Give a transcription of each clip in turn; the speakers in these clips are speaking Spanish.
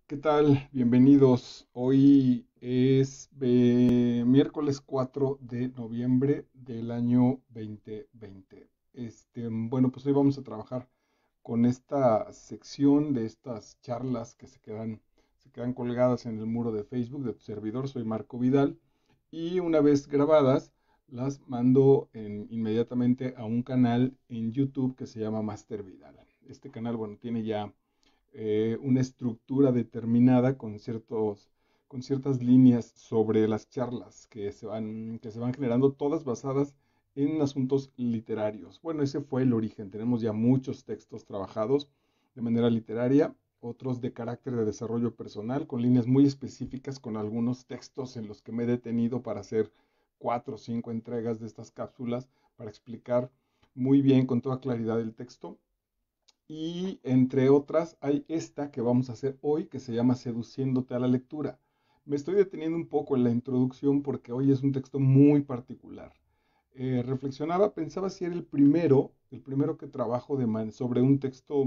¿Qué tal? Bienvenidos. Hoy es miércoles 4 de noviembre del año 2020. Bueno, pues hoy vamos a trabajar con esta sección de estas charlas que se quedan colgadas en el muro de Facebook de tu servidor. Soy Marco Vidal y una vez grabadas las mando inmediatamente a un canal en YouTube que se llama Master Vidal. Este canal, bueno, tiene ya una estructura determinada con ciertas líneas sobre las charlas que se van generando, todas basadas en asuntos literarios. Bueno, ese fue el origen. Tenemos ya muchos textos trabajados de manera literaria, otros de carácter de desarrollo personal, con líneas muy específicas, con algunos textos en los que me he detenido para hacer 4 o 5 entregas de estas cápsulas para explicar muy bien, con toda claridad, el texto. Y entre otras hay esta que vamos a hacer hoy, que se llama Seduciéndote a la lectura. Me estoy deteniendo un poco en la introducción porque hoy es un texto muy particular. Reflexionaba, pensaba si era el primero que trabajo sobre un texto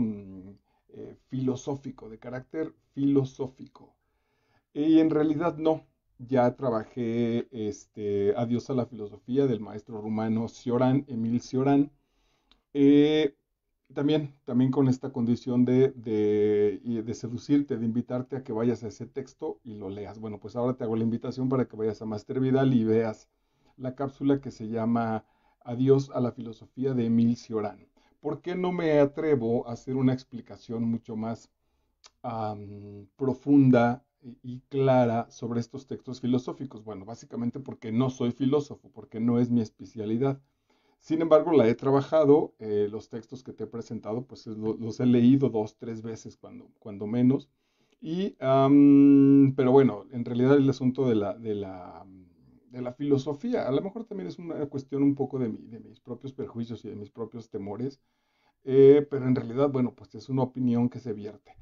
filosófico, de carácter filosófico. Y en realidad no. Ya trabajé Adiós a la filosofía del maestro rumano Cioran, Emil Cioran. Eh, también con esta condición de seducirte, de invitarte a que vayas a ese texto y lo leas. Bueno, pues ahora te hago la invitación para que vayas a Master Vidal y veas la cápsula que se llama Adiós a la filosofía de Emil Cioran. ¿Por qué no me atrevo a hacer una explicación mucho más profunda y clara sobre estos textos filosóficos? Bueno, básicamente porque no soy filósofo, porque no es mi especialidad. Sin embargo, la he trabajado, los textos que te he presentado, pues los he leído 2, 3 veces, cuando menos. Pero bueno, en realidad el asunto de la filosofía, a lo mejor también es una cuestión un poco de mis propios perjuicios y de mis propios temores, pero en realidad, bueno, pues es una opinión que se vierte.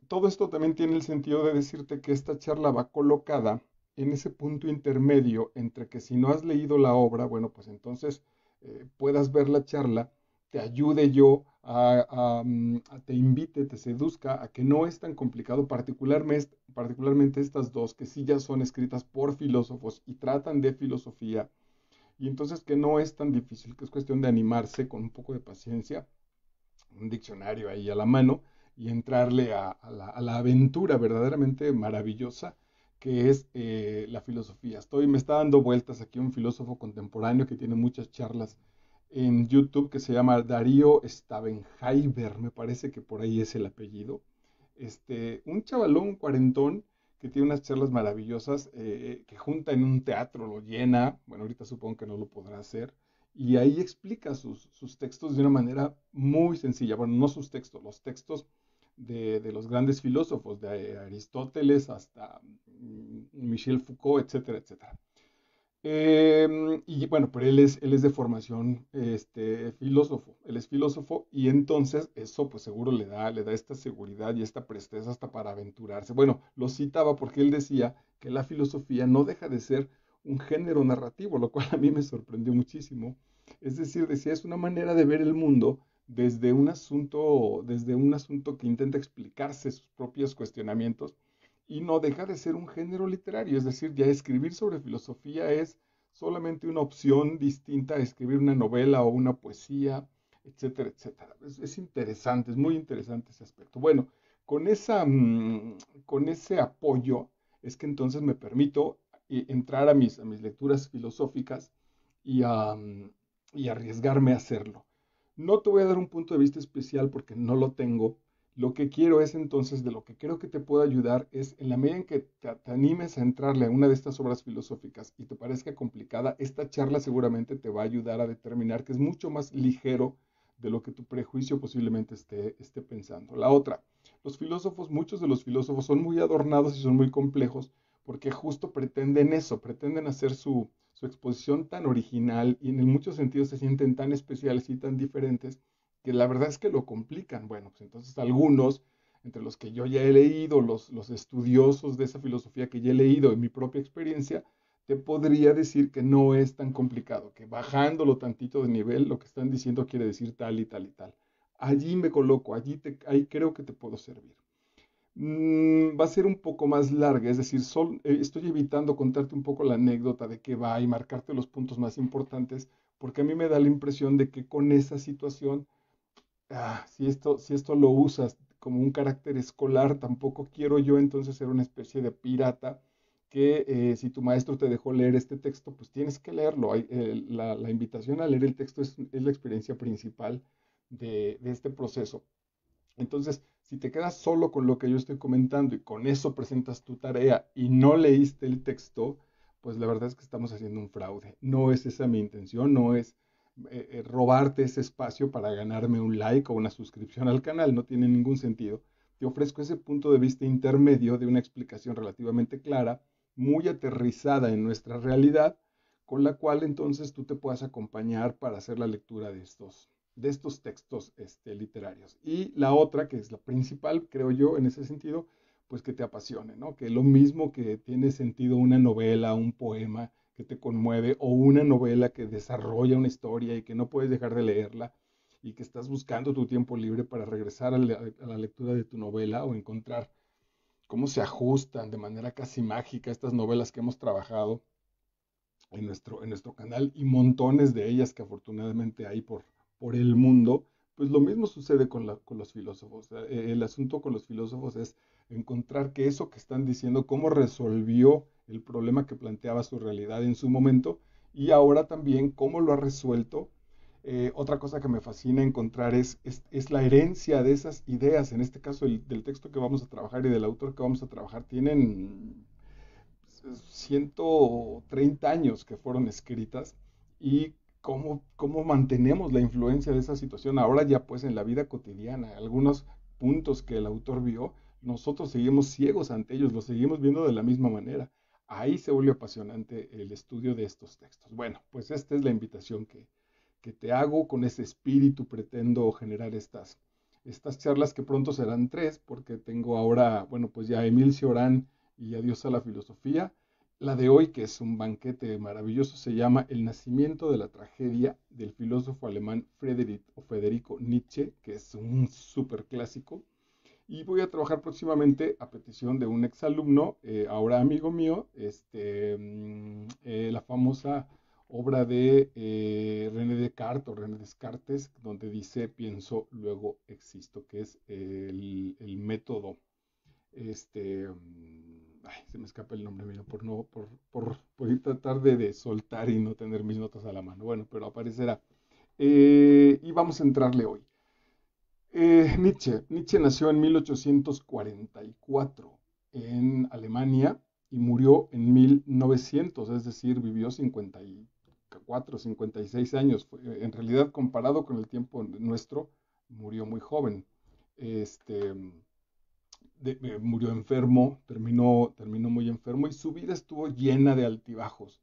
Todo esto también tiene el sentido de decirte que esta charla va colocada en ese punto intermedio entre que si no has leído la obra, bueno, pues entonces puedas ver la charla, te ayude yo te invite, te seduzca a que no es tan complicado, particularmente estas dos, que sí ya son escritas por filósofos y tratan de filosofía, y entonces que no es tan difícil, que es cuestión de animarse con un poco de paciencia, un diccionario ahí a la mano y entrarle a la aventura verdaderamente maravillosa que es la filosofía. Me está dando vueltas aquí un filósofo contemporáneo que tiene muchas charlas en YouTube, que se llama Darío Stavenheiber, me parece que por ahí es el apellido. Un chavalón cuarentón que tiene unas charlas maravillosas, que junta en un teatro, lo llena. Bueno, ahorita supongo que no lo podrá hacer, y ahí explica sus textos de una manera muy sencilla. Bueno, no sus textos, los textos de los grandes filósofos, de Aristóteles hasta Michel Foucault, etcétera, etcétera. Y bueno, pero él es de formación filósofo, él es filósofo, y entonces eso pues seguro le da esta seguridad y esta presteza hasta para aventurarse. Bueno, lo citaba porque él decía que la filosofía no deja de ser un género narrativo, lo cual a mí me sorprendió muchísimo. Es decir, decía, es una manera de ver el mundo desde un asunto que intenta explicarse sus propios cuestionamientos, y no deja de ser un género literario. Es decir, ya escribir sobre filosofía es solamente una opción distinta a escribir una novela o una poesía, etcétera, etcétera. Es interesante, es muy interesante ese aspecto. Bueno, con ese apoyo es que entonces me permito entrar a mis lecturas filosóficas y, y arriesgarme a hacerlo. No te voy a dar un punto de vista especial porque no lo tengo. Lo que quiero es entonces, de lo que creo que te puedo ayudar, es en la medida en que te animes a entrarle a una de estas obras filosóficas y te parezca complicada, esta charla seguramente te va a ayudar a determinar que es mucho más ligero de lo que tu prejuicio posiblemente esté pensando. La otra, muchos de los filósofos son muy adornados y son muy complejos porque justo pretenden eso, pretenden hacer su exposición tan original, y en muchos sentidos se sienten tan especiales y tan diferentes, que la verdad es que lo complican. Bueno, pues entonces algunos, entre los que yo ya he leído, los estudiosos de esa filosofía que ya he leído en mi propia experiencia, te podría decir que no es tan complicado, que bajándolo tantito de nivel, lo que están diciendo quiere decir tal y tal y tal. Allí me coloco, ahí creo que te puedo servir. Va a ser un poco más larga, es decir, estoy evitando contarte un poco la anécdota de qué va y marcarte los puntos más importantes, porque a mí me da la impresión de que con esa situación, si esto lo usas como un carácter escolar, tampoco quiero yo entonces ser una especie de pirata que si tu maestro te dejó leer este texto, pues tienes que leerlo. La invitación a leer el texto es la experiencia principal de este proceso. Entonces, si te quedas solo con lo que yo estoy comentando y con eso presentas tu tarea y no leíste el texto, pues la verdad es que estamos haciendo un fraude. No es esa mi intención, no es robarte ese espacio para ganarme un like o una suscripción al canal, no tiene ningún sentido. Te ofrezco ese punto de vista intermedio de una explicación relativamente clara, muy aterrizada en nuestra realidad, con la cual entonces tú te puedas acompañar para hacer la lectura de estos textos literarios. Y la otra, que es la principal, creo yo, en ese sentido, pues que te apasione, ¿no? Que lo mismo que tiene sentido una novela, un poema que te conmueve, o una novela que desarrolla una historia y que no puedes dejar de leerla, y que estás buscando tu tiempo libre para regresar a la lectura de tu novela o encontrar cómo se ajustan de manera casi mágica estas novelas que hemos trabajado en nuestro canal y montones de ellas que afortunadamente hay por el mundo, pues lo mismo sucede con los filósofos. El asunto con los filósofos es encontrar que eso que están diciendo, cómo resolvió el problema que planteaba su realidad en su momento y ahora también cómo lo ha resuelto. Otra cosa que me fascina encontrar es la herencia de esas ideas, en este caso del texto que vamos a trabajar y del autor que vamos a trabajar, tienen 130 años que fueron escritas y cómo mantenemos la influencia de esa situación ahora ya pues en la vida cotidiana. Algunos puntos que el autor vio, nosotros seguimos ciegos ante ellos, los seguimos viendo de la misma manera. Ahí se vuelve apasionante el estudio de estos textos. Bueno, pues esta es la invitación que te hago. Con ese espíritu pretendo generar estas charlas que pronto serán tres, porque tengo ahora, bueno, pues ya Emil Cioran y Adiós a la filosofía. La de hoy, que es un banquete maravilloso, se llama El nacimiento de la tragedia del filósofo alemán Federico Nietzsche, que es un súper clásico. Y voy a trabajar próximamente a petición de un exalumno, ahora amigo mío, la famosa obra de René Descartes o René Descartes, donde dice pienso, luego existo, que es el método se me escapa el nombre, mira, por no, por ir tratar de soltar y no tener mis notas a la mano. Bueno, pero aparecerá. Y vamos a entrarle hoy. Nietzsche nació en 1844 en Alemania y murió en 1900, es decir, vivió 54, 56 años. En realidad, comparado con el tiempo nuestro, murió muy joven. Este, Murió enfermo, terminó muy enfermo y su vida estuvo llena de altibajos.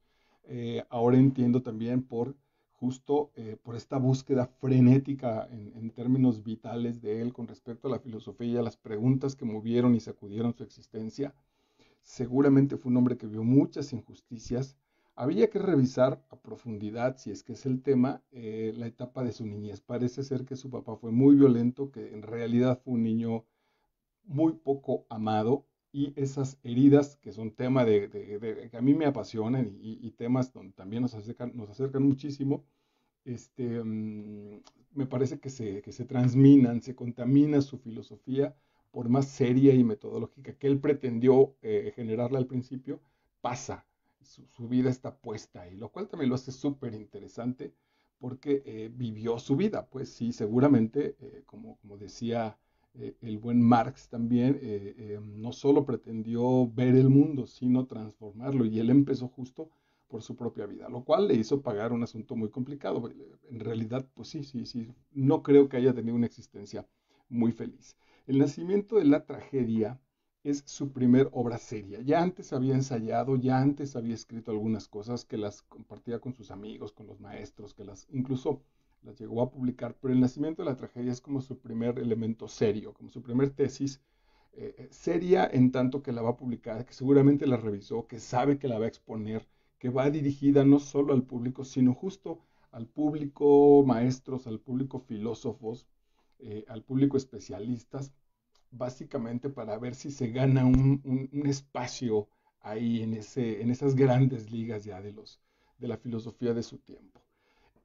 Ahora entiendo también justo por esta búsqueda frenética en términos vitales de él con respecto a la filosofía y a las preguntas que movieron y sacudieron su existencia. Seguramente fue un hombre que vio muchas injusticias. Había que revisar a profundidad, si es que es el tema, la etapa de su niñez. Parece ser que su papá fue muy violento, que en realidad fue un niño muy poco amado y esas heridas que son tema que a mí me apasionan y temas donde también nos acercan muchísimo, este, mm, me parece que se transminan, se contamina su filosofía por más seria y metodológica que él pretendió generarla al principio, pasa, su vida está puesta ahí, lo cual también lo hace súper interesante porque vivió su vida, pues sí, seguramente, como decía el buen Marx también, no solo pretendió ver el mundo, sino transformarlo, y él empezó justo por su propia vida, lo cual le hizo pagar un asunto muy complicado. En realidad, pues sí, sí, sí, no creo que haya tenido una existencia muy feliz. El nacimiento de la tragedia es su primer obra seria. Ya antes había ensayado, ya antes había escrito algunas cosas que las compartía con sus amigos, con los maestros, que incluso las llegó a publicar, pero el nacimiento de la tragedia es como su primer elemento serio, como su primer tesis seria en tanto que la va a publicar, que seguramente la revisó, que sabe que la va a exponer, que va dirigida no solo al público, sino justo al público maestros, al público filósofos, al público especialistas, básicamente para ver si se gana un espacio ahí en esas grandes ligas ya de la filosofía de su tiempo.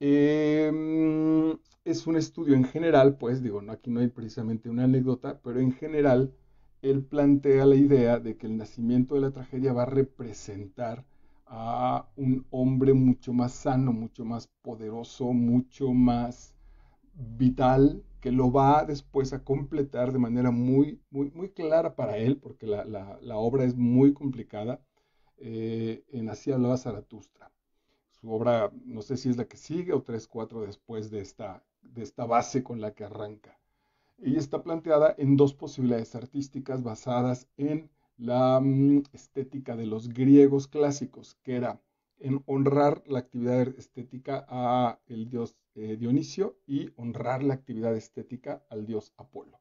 Es un estudio en general, pues digo, no, aquí no hay precisamente una anécdota, pero en general él plantea la idea de que el nacimiento de la tragedia va a representar a un hombre mucho más sano, mucho más poderoso, mucho más vital, que lo va después a completar de manera muy clara para él, porque la obra es muy complicada, en Así hablaba Zaratustra. Su obra, no sé si es la que sigue o tres, cuatro después de esta base con la que arranca. Ella está planteada en dos posibilidades artísticas basadas en la estética de los griegos clásicos, que era en honrar la actividad estética a el dios Dionisio y honrar la actividad estética al dios Apolo.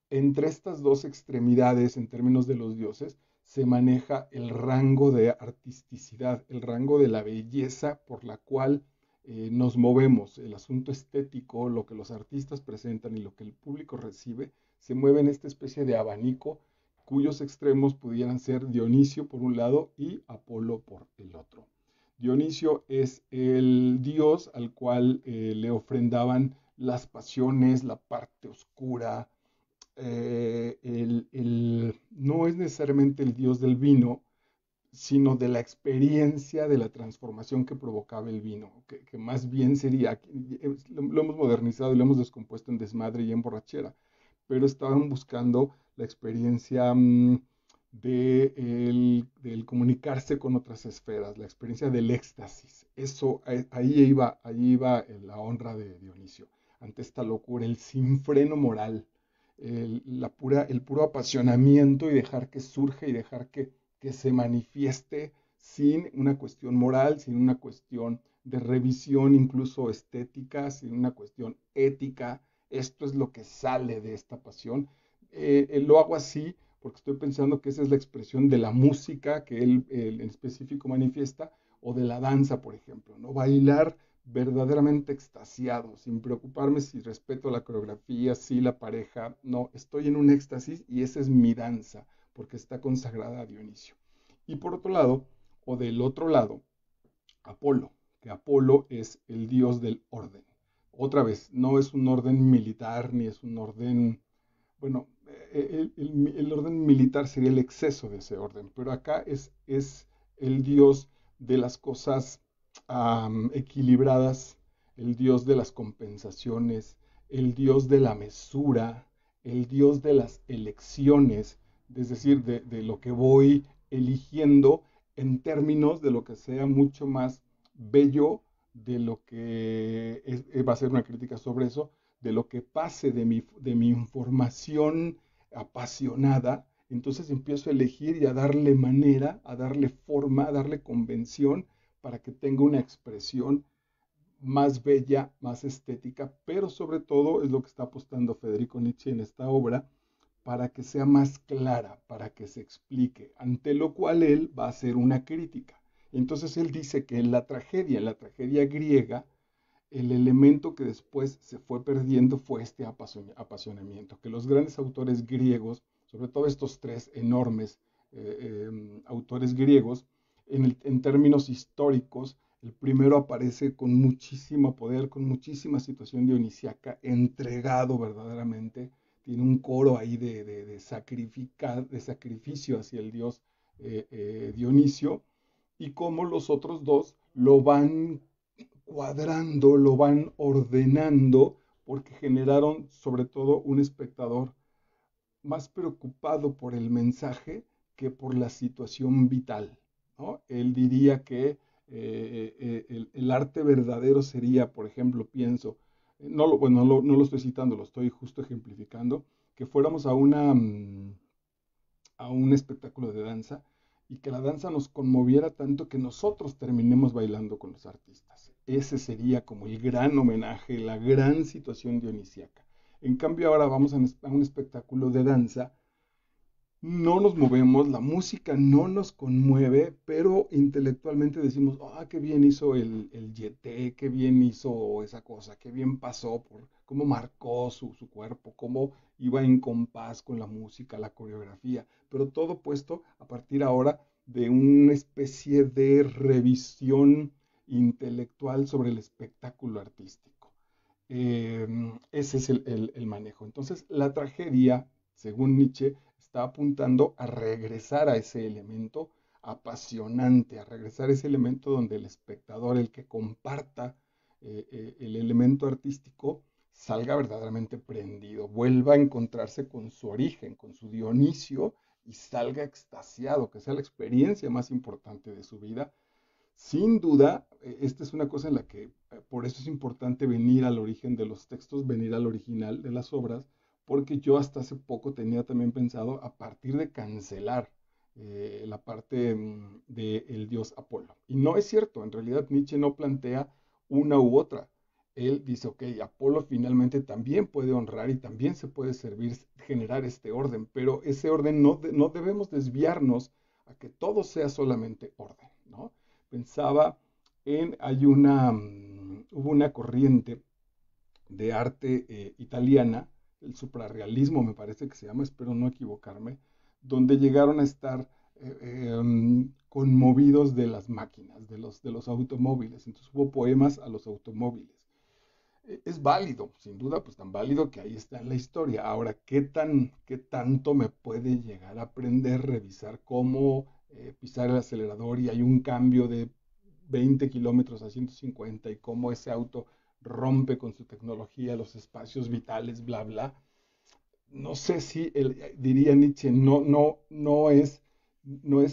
Entre estas dos extremidades, en términos de los dioses, se maneja el rango de artisticidad, el rango de la belleza por la cual nos movemos. El asunto estético, lo que los artistas presentan y lo que el público recibe, se mueve en esta especie de abanico cuyos extremos pudieran ser Dionisio por un lado y Apolo por el otro. Dionisio es el dios al cual le ofrendaban las pasiones, la parte oscura, no es necesariamente el dios del vino, sino de la experiencia de la transformación que provocaba el vino, que más bien sería, lo hemos modernizado y lo hemos descompuesto en desmadre y en borrachera, pero estaban buscando la experiencia del comunicarse con otras esferas, la experiencia del éxtasis. Eso, ahí iba la honra de Dionisio, ante esta locura, el sinfreno moral, el puro apasionamiento y dejar que surja y dejar que se manifieste sin una cuestión moral, sin una cuestión de revisión incluso estética, sin una cuestión ética. Esto es lo que sale de esta pasión. Lo hago así porque estoy pensando que esa es la expresión de la música que él en específico manifiesta, o de la danza, por ejemplo, ¿no? Bailar verdaderamente extasiado, sin preocuparme si respeto la coreografía, si la pareja, no, estoy en un éxtasis y esa es mi danza, porque está consagrada a Dionisio. Y por otro lado, o del otro lado, Apolo, que Apolo es el dios del orden. Otra vez, no es un orden militar, ni es un orden, bueno, el orden militar sería el exceso de ese orden, pero acá es el dios de las cosas equilibradas, el dios de las compensaciones, el dios de la mesura, el dios de las elecciones, es decir, de lo que voy eligiendo en términos de lo que sea mucho más bello, de lo que va a ser una crítica sobre eso, de lo que pase de mi información apasionada. Entonces empiezo a elegir y a darle manera, a darle forma, a darle convención para que tenga una expresión más bella, más estética, pero sobre todo es lo que está apostando Federico Nietzsche en esta obra, para que sea más clara, para que se explique, ante lo cual él va a hacer una crítica. Entonces él dice que en la tragedia griega, el elemento que después se fue perdiendo fue este apasionamiento, que los grandes autores griegos, sobre todo estos tres enormes autores griegos, en términos históricos, el primero aparece con muchísimo poder, con muchísima situación dionisiaca, entregado verdaderamente, tiene un coro ahí de sacrificio hacia el dios Dionisio, y como los otros dos lo van cuadrando, lo van ordenando, porque generaron sobre todo un espectador más preocupado por el mensaje que por la situación vital, ¿no? Él diría que el arte verdadero sería, por ejemplo, pienso, no lo estoy citando, lo estoy justo ejemplificando, que fuéramos a un espectáculo de danza y que la danza nos conmoviera tanto que nosotros terminemos bailando con los artistas. Ese sería como el gran homenaje, la gran situación dionisiaca. En cambio, ahora vamos a un espectáculo de danza, no nos movemos, la música no nos conmueve, pero intelectualmente decimos, ah, qué bien hizo el Yete, qué bien hizo esa cosa, qué bien pasó cómo marcó su cuerpo, cómo iba en compás con la música, la coreografía, pero todo puesto a partir ahora de una especie de revisión intelectual sobre el espectáculo artístico. Ese es el manejo. Entonces, la tragedia, según Nietzsche, está apuntando a regresar a ese elemento apasionante, a regresar a ese elemento donde el espectador, el que comparta el elemento artístico, salga verdaderamente prendido, vuelva a encontrarse con su origen, con su Dionisio, y salga extasiado, que sea la experiencia más importante de su vida. Sin duda, esta es una cosa en la que por eso es importante venir al origen de los textos, venir al original de las obras, porque yo hasta hace poco tenía también pensado a partir de cancelar la parte del dios Apolo. Y no es cierto, en realidad Nietzsche no plantea una u otra. Él dice, ok, Apolo finalmente también puede honrar y también se puede servir, generar este orden, pero ese orden no debemos desviarnos a que todo sea solamente orden, ¿no? Pensaba hubo una corriente de arte italiana, el suprarrealismo me parece que se llama, espero no equivocarme, donde llegaron a estar conmovidos de las máquinas, de los automóviles. Entonces hubo poemas a los automóviles. Es válido, sin duda, pues tan válido que ahí está en la historia. Ahora, qué tanto me puede llegar a aprender, revisar cómo pisar el acelerador y hay un cambio de 20 kilómetros a 150 y cómo ese auto rompe con su tecnología los espacios vitales, bla, bla? No sé si diría Nietzsche, no es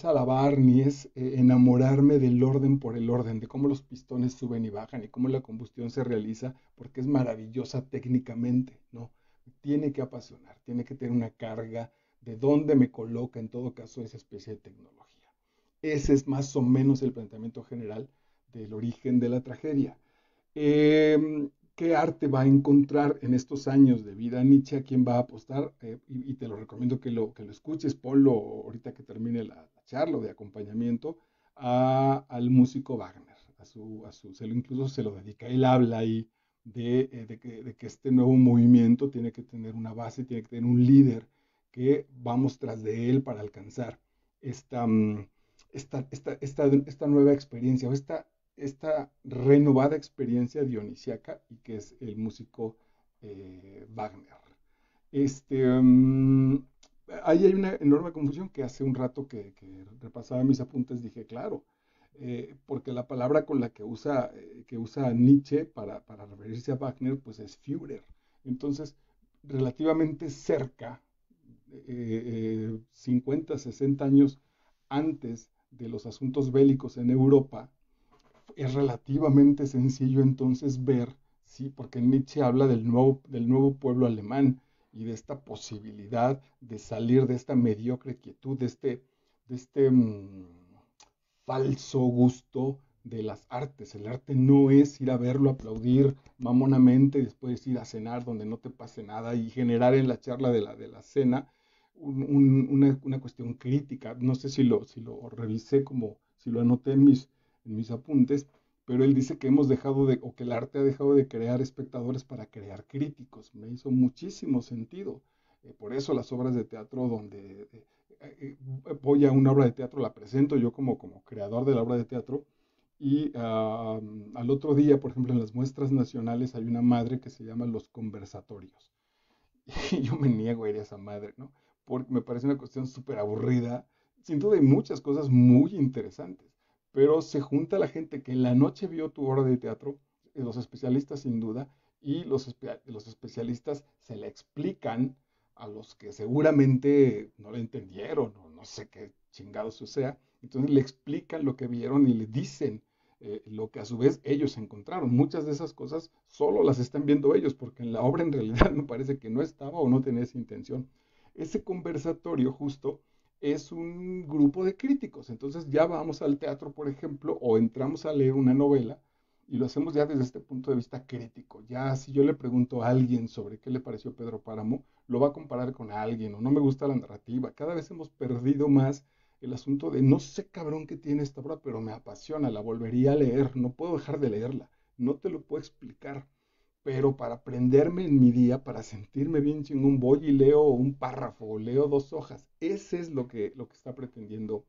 alabar ni es enamorarme del orden por el orden, de cómo los pistones suben y bajan y cómo la combustión se realiza, porque es maravillosa técnicamente, ¿no? Tiene que apasionar, tiene que tener una carga de dónde me coloca en todo caso esa especie de tecnología. Ese es más o menos el planteamiento general del origen de la tragedia. ¿Qué arte va a encontrar en estos años de vida Nietzsche? ¿A quién va a apostar? Y te lo recomiendo que lo escuches, ponlo ahorita que termine la charla de acompañamiento al músico Wagner. Incluso se lo dedica. Él habla ahí de que este nuevo movimiento tiene que tener una base, tiene que tener un líder que vamos tras de él para alcanzar esta, esta nueva experiencia o esta renovada experiencia dionisiaca y que es el músico Wagner. Este, um, Ahí hay una enorme confusión que hace un rato que repasaba mis apuntes dije, claro, porque la palabra con la que usa Nietzsche para referirse a Wagner pues es Führer. Entonces, relativamente cerca, 50, 60 años antes de los asuntos bélicos en Europa, es relativamente sencillo entonces ver, sí, porque Nietzsche habla del nuevo pueblo alemán y de esta posibilidad de salir de esta mediocre quietud, de este falso gusto de las artes. El arte no es ir a verlo, aplaudir mamonamente, y después ir a cenar donde no te pase nada y generar en la charla de la cena una cuestión crítica. No sé si lo revisé como, si lo anoté en mis apuntes, pero él dice que hemos dejado de, o que el arte ha dejado de crear espectadores para crear críticos. Me hizo muchísimo sentido. Por eso las obras de teatro donde voy a una obra de teatro, la presento yo como creador de la obra de teatro, y al otro día, por ejemplo, en las muestras nacionales hay una madre que se llama Los Conversatorios. Y yo me niego a ir a esa madre, ¿no? Porque me parece una cuestión súper aburrida. Sin duda hay muchas cosas muy interesantes, pero se junta la gente que en la noche vio tu obra de teatro, los especialistas sin duda, y los especialistas se le explican a los que seguramente no le entendieron o no sé qué chingados sea. Entonces le explican lo que vieron y le dicen lo que a su vez ellos encontraron. Muchas de esas cosas solo las están viendo ellos, porque en la obra en realidad me parece que no estaba o no tenía esa intención. Ese conversatorio justo es un grupo de críticos. Entonces ya vamos al teatro, por ejemplo, o entramos a leer una novela y lo hacemos ya desde este punto de vista crítico. Ya si yo le pregunto a alguien sobre qué le pareció Pedro Páramo, lo va a comparar con alguien o no me gusta la narrativa. Cada vez hemos perdido más el asunto de no sé cabrón que tiene esta obra, pero me apasiona, la volvería a leer, no puedo dejar de leerla, no te lo puedo explicar. pero para prenderme en mi día, para sentirme bien chingón, voy y leo un párrafo, o leo 2 hojas. Ese es lo que está pretendiendo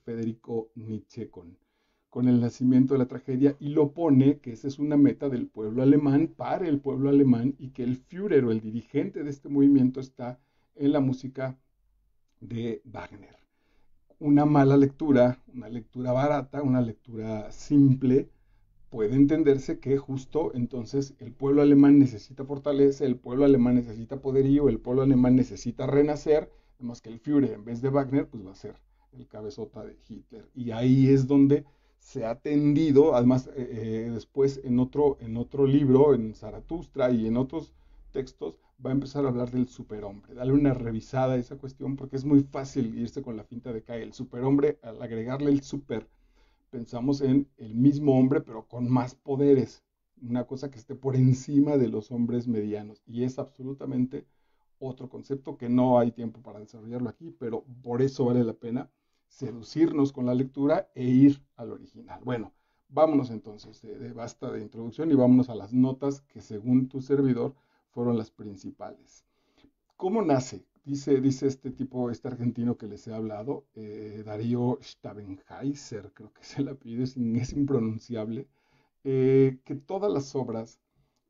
Federico Nietzsche con el nacimiento de la tragedia, y lo pone que esa es una meta del pueblo alemán para el pueblo alemán, y que el Führer o el dirigente de este movimiento está en la música de Wagner. Una mala lectura, una lectura barata, una lectura simple, puede entenderse que justo entonces el pueblo alemán necesita fortaleza, el pueblo alemán necesita poderío, el pueblo alemán necesita renacer, además que el Führer en vez de Wagner pues va a ser el cabezota de Hitler. Y ahí es donde se ha tendido, además después en otro libro, en Zaratustra y en otros textos, va a empezar a hablar del superhombre. Dale una revisada a esa cuestión porque es muy fácil irse con la finta de que el superhombre, al agregarle el super, pensamos en el mismo hombre, pero con más poderes. Una cosa que esté por encima de los hombres medianos. Y es absolutamente otro concepto que no hay tiempo para desarrollarlo aquí, pero por eso vale la pena seducirnos con la lectura e ir al original. Bueno, vámonos entonces de basta de introducción y vámonos a las notas que según tu servidor fueron las principales. ¿Cómo nace? Dice este tipo, este argentino que les he hablado, Darío Stabenheiser, creo que es el apellido, es impronunciable, que todas las obras,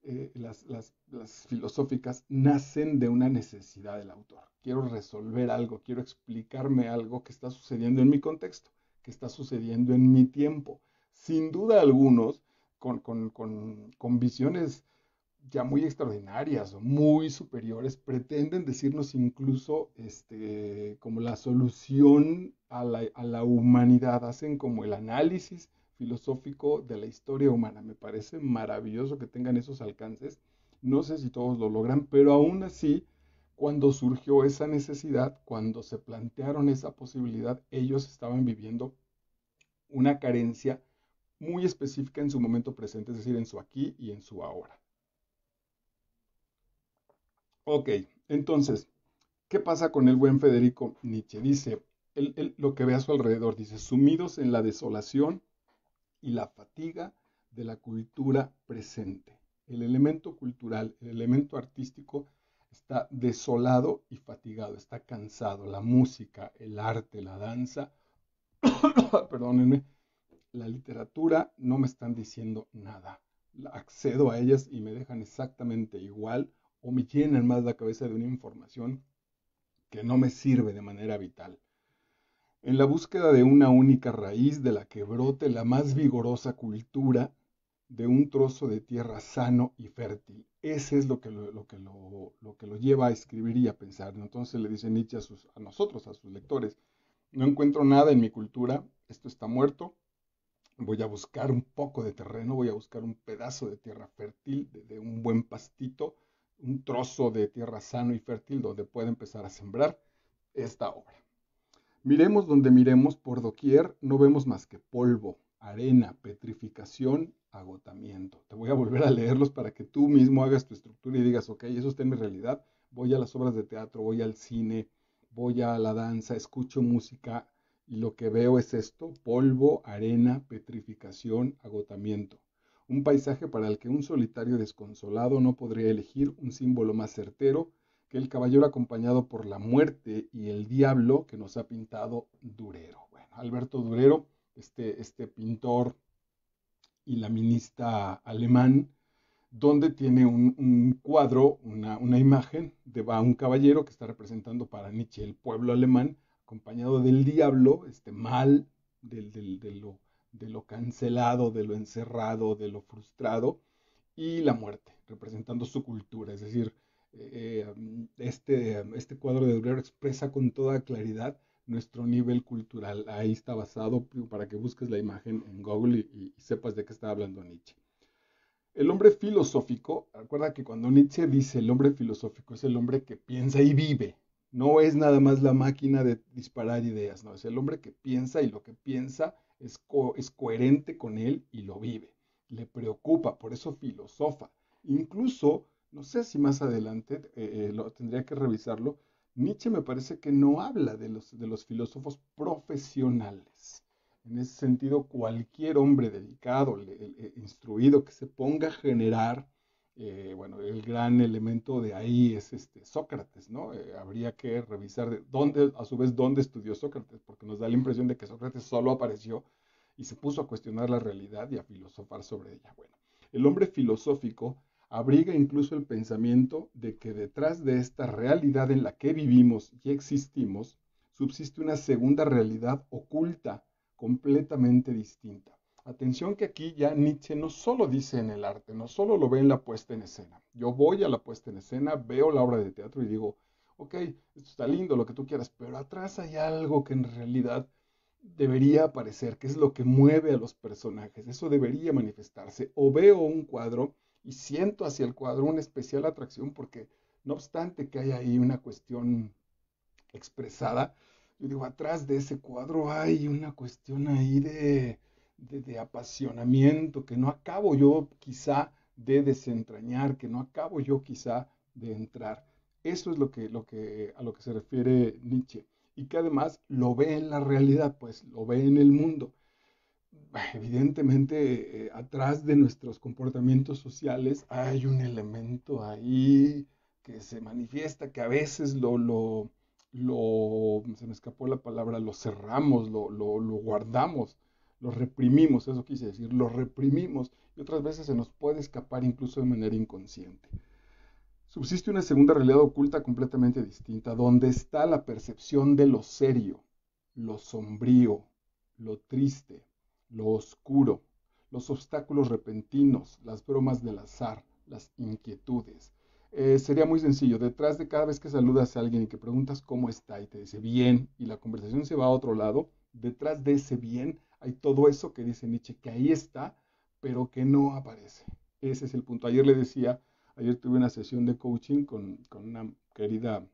las filosóficas, nacen de una necesidad del autor. Quiero resolver algo, quiero explicarme algo que está sucediendo en mi contexto, que está sucediendo en mi tiempo. Sin duda algunos, con visiones ya muy extraordinarias o muy superiores, pretenden decirnos incluso como la solución a la humanidad, hacen como el análisis filosófico de la historia humana. Me parece maravilloso que tengan esos alcances. No sé si todos lo logran, pero aún así, cuando surgió esa necesidad, cuando se plantearon esa posibilidad, ellos estaban viviendo una carencia muy específica en su momento presente, es decir, en su aquí y en su ahora. Ok, entonces, ¿qué pasa con el buen Federico Nietzsche? Dice, lo que ve a su alrededor, dice, sumidos en la desolación y la fatiga de la cultura presente. El elemento cultural, el elemento artístico está desolado y fatigado, está cansado. La música, el arte, la danza, perdónenme, la literatura no me están diciendo nada. Accedo a ellas y me dejan exactamente igual o me llenan más la cabeza de una información que no me sirve de manera vital. En la búsqueda de una única raíz de la que brote la más vigorosa cultura de un trozo de tierra sano y fértil. Ese es lo que lo lleva a escribir y a pensar. Entonces le dice Nietzsche a nosotros, a sus lectores, no encuentro nada en mi cultura, esto está muerto, voy a buscar un poco de terreno, voy a buscar un pedazo de tierra fértil, de un buen pastito, un trozo de tierra sano y fértil donde pueda empezar a sembrar esta obra. Miremos donde miremos, por doquier no vemos más que polvo, arena, petrificación, agotamiento. Te voy a volver a leerlos para que tú mismo hagas tu estructura y digas, ok, eso está en mi realidad. Voy a las obras de teatro, voy al cine, voy a la danza, escucho música y lo que veo es esto, polvo, arena, petrificación, agotamiento. Un paisaje para el que un solitario desconsolado no podría elegir un símbolo más certero que el caballero acompañado por la muerte y el diablo que nos ha pintado Durero. Bueno, Alberto Durero, este pintor y laminista alemán, donde tiene un cuadro, una imagen de un caballero que está representando para Nietzsche el pueblo alemán, acompañado del diablo, este mal, de lo cancelado, de lo encerrado, de lo frustrado, y la muerte, representando su cultura. Es decir, este cuadro de Durero expresa con toda claridad nuestro nivel cultural. Ahí está basado para que busques la imagen en Google y sepas de qué está hablando Nietzsche. El hombre filosófico, recuerda que cuando Nietzsche dice el hombre filosófico es el hombre que piensa y vive, no es nada más la máquina de disparar ideas, no, es el hombre que piensa y lo que piensa es coherente con él y lo vive, le preocupa, por eso filosofa. Incluso, no sé si más adelante, tendría que revisarlo, Nietzsche me parece que no habla de los filósofos profesionales. En ese sentido, cualquier hombre dedicado, instruido, que se ponga a generar Bueno, el gran elemento de ahí es Sócrates, ¿no? Habría que revisar dónde, a su vez, dónde estudió Sócrates, porque nos da la impresión de que Sócrates solo apareció y se puso a cuestionar la realidad y a filosofar sobre ella. Bueno, el hombre filosófico abriga incluso el pensamiento de que detrás de esta realidad en la que vivimos y existimos, subsiste una segunda realidad oculta, completamente distinta. Atención que aquí ya Nietzsche no solo dice en el arte, no solo lo ve en la puesta en escena. Yo voy a la puesta en escena, veo la obra de teatro y digo, ok, esto está lindo, lo que tú quieras, pero atrás hay algo que en realidad debería aparecer, que es lo que mueve a los personajes, eso debería manifestarse. O veo un cuadro y siento hacia el cuadro una especial atracción porque no obstante que haya ahí una cuestión expresada, yo digo, atrás de ese cuadro hay una cuestión ahí de apasionamiento que no acabo yo quizá de desentrañar, que no acabo yo quizá de entrar. Eso es a lo que se refiere Nietzsche. Y que además lo ve en la realidad, pues lo ve en el mundo. Evidentemente, atrás de nuestros comportamientos sociales hay un elemento ahí que se manifiesta, que a veces se me escapó la palabra, lo cerramos, lo guardamos, lo reprimimos, eso quise decir, lo reprimimos, y otras veces se nos puede escapar incluso de manera inconsciente. Subsiste una segunda realidad oculta completamente distinta, donde está la percepción de lo serio, lo sombrío, lo triste, lo oscuro, los obstáculos repentinos, las bromas del azar, las inquietudes. Sería muy sencillo, detrás de cada vez que saludas a alguien y que preguntas cómo está y te dice bien y la conversación se va a otro lado, detrás de ese bien hay todo eso que dice Nietzsche, que ahí está, pero que no aparece. Ese es el punto. Ayer tuve una sesión de coaching con una querida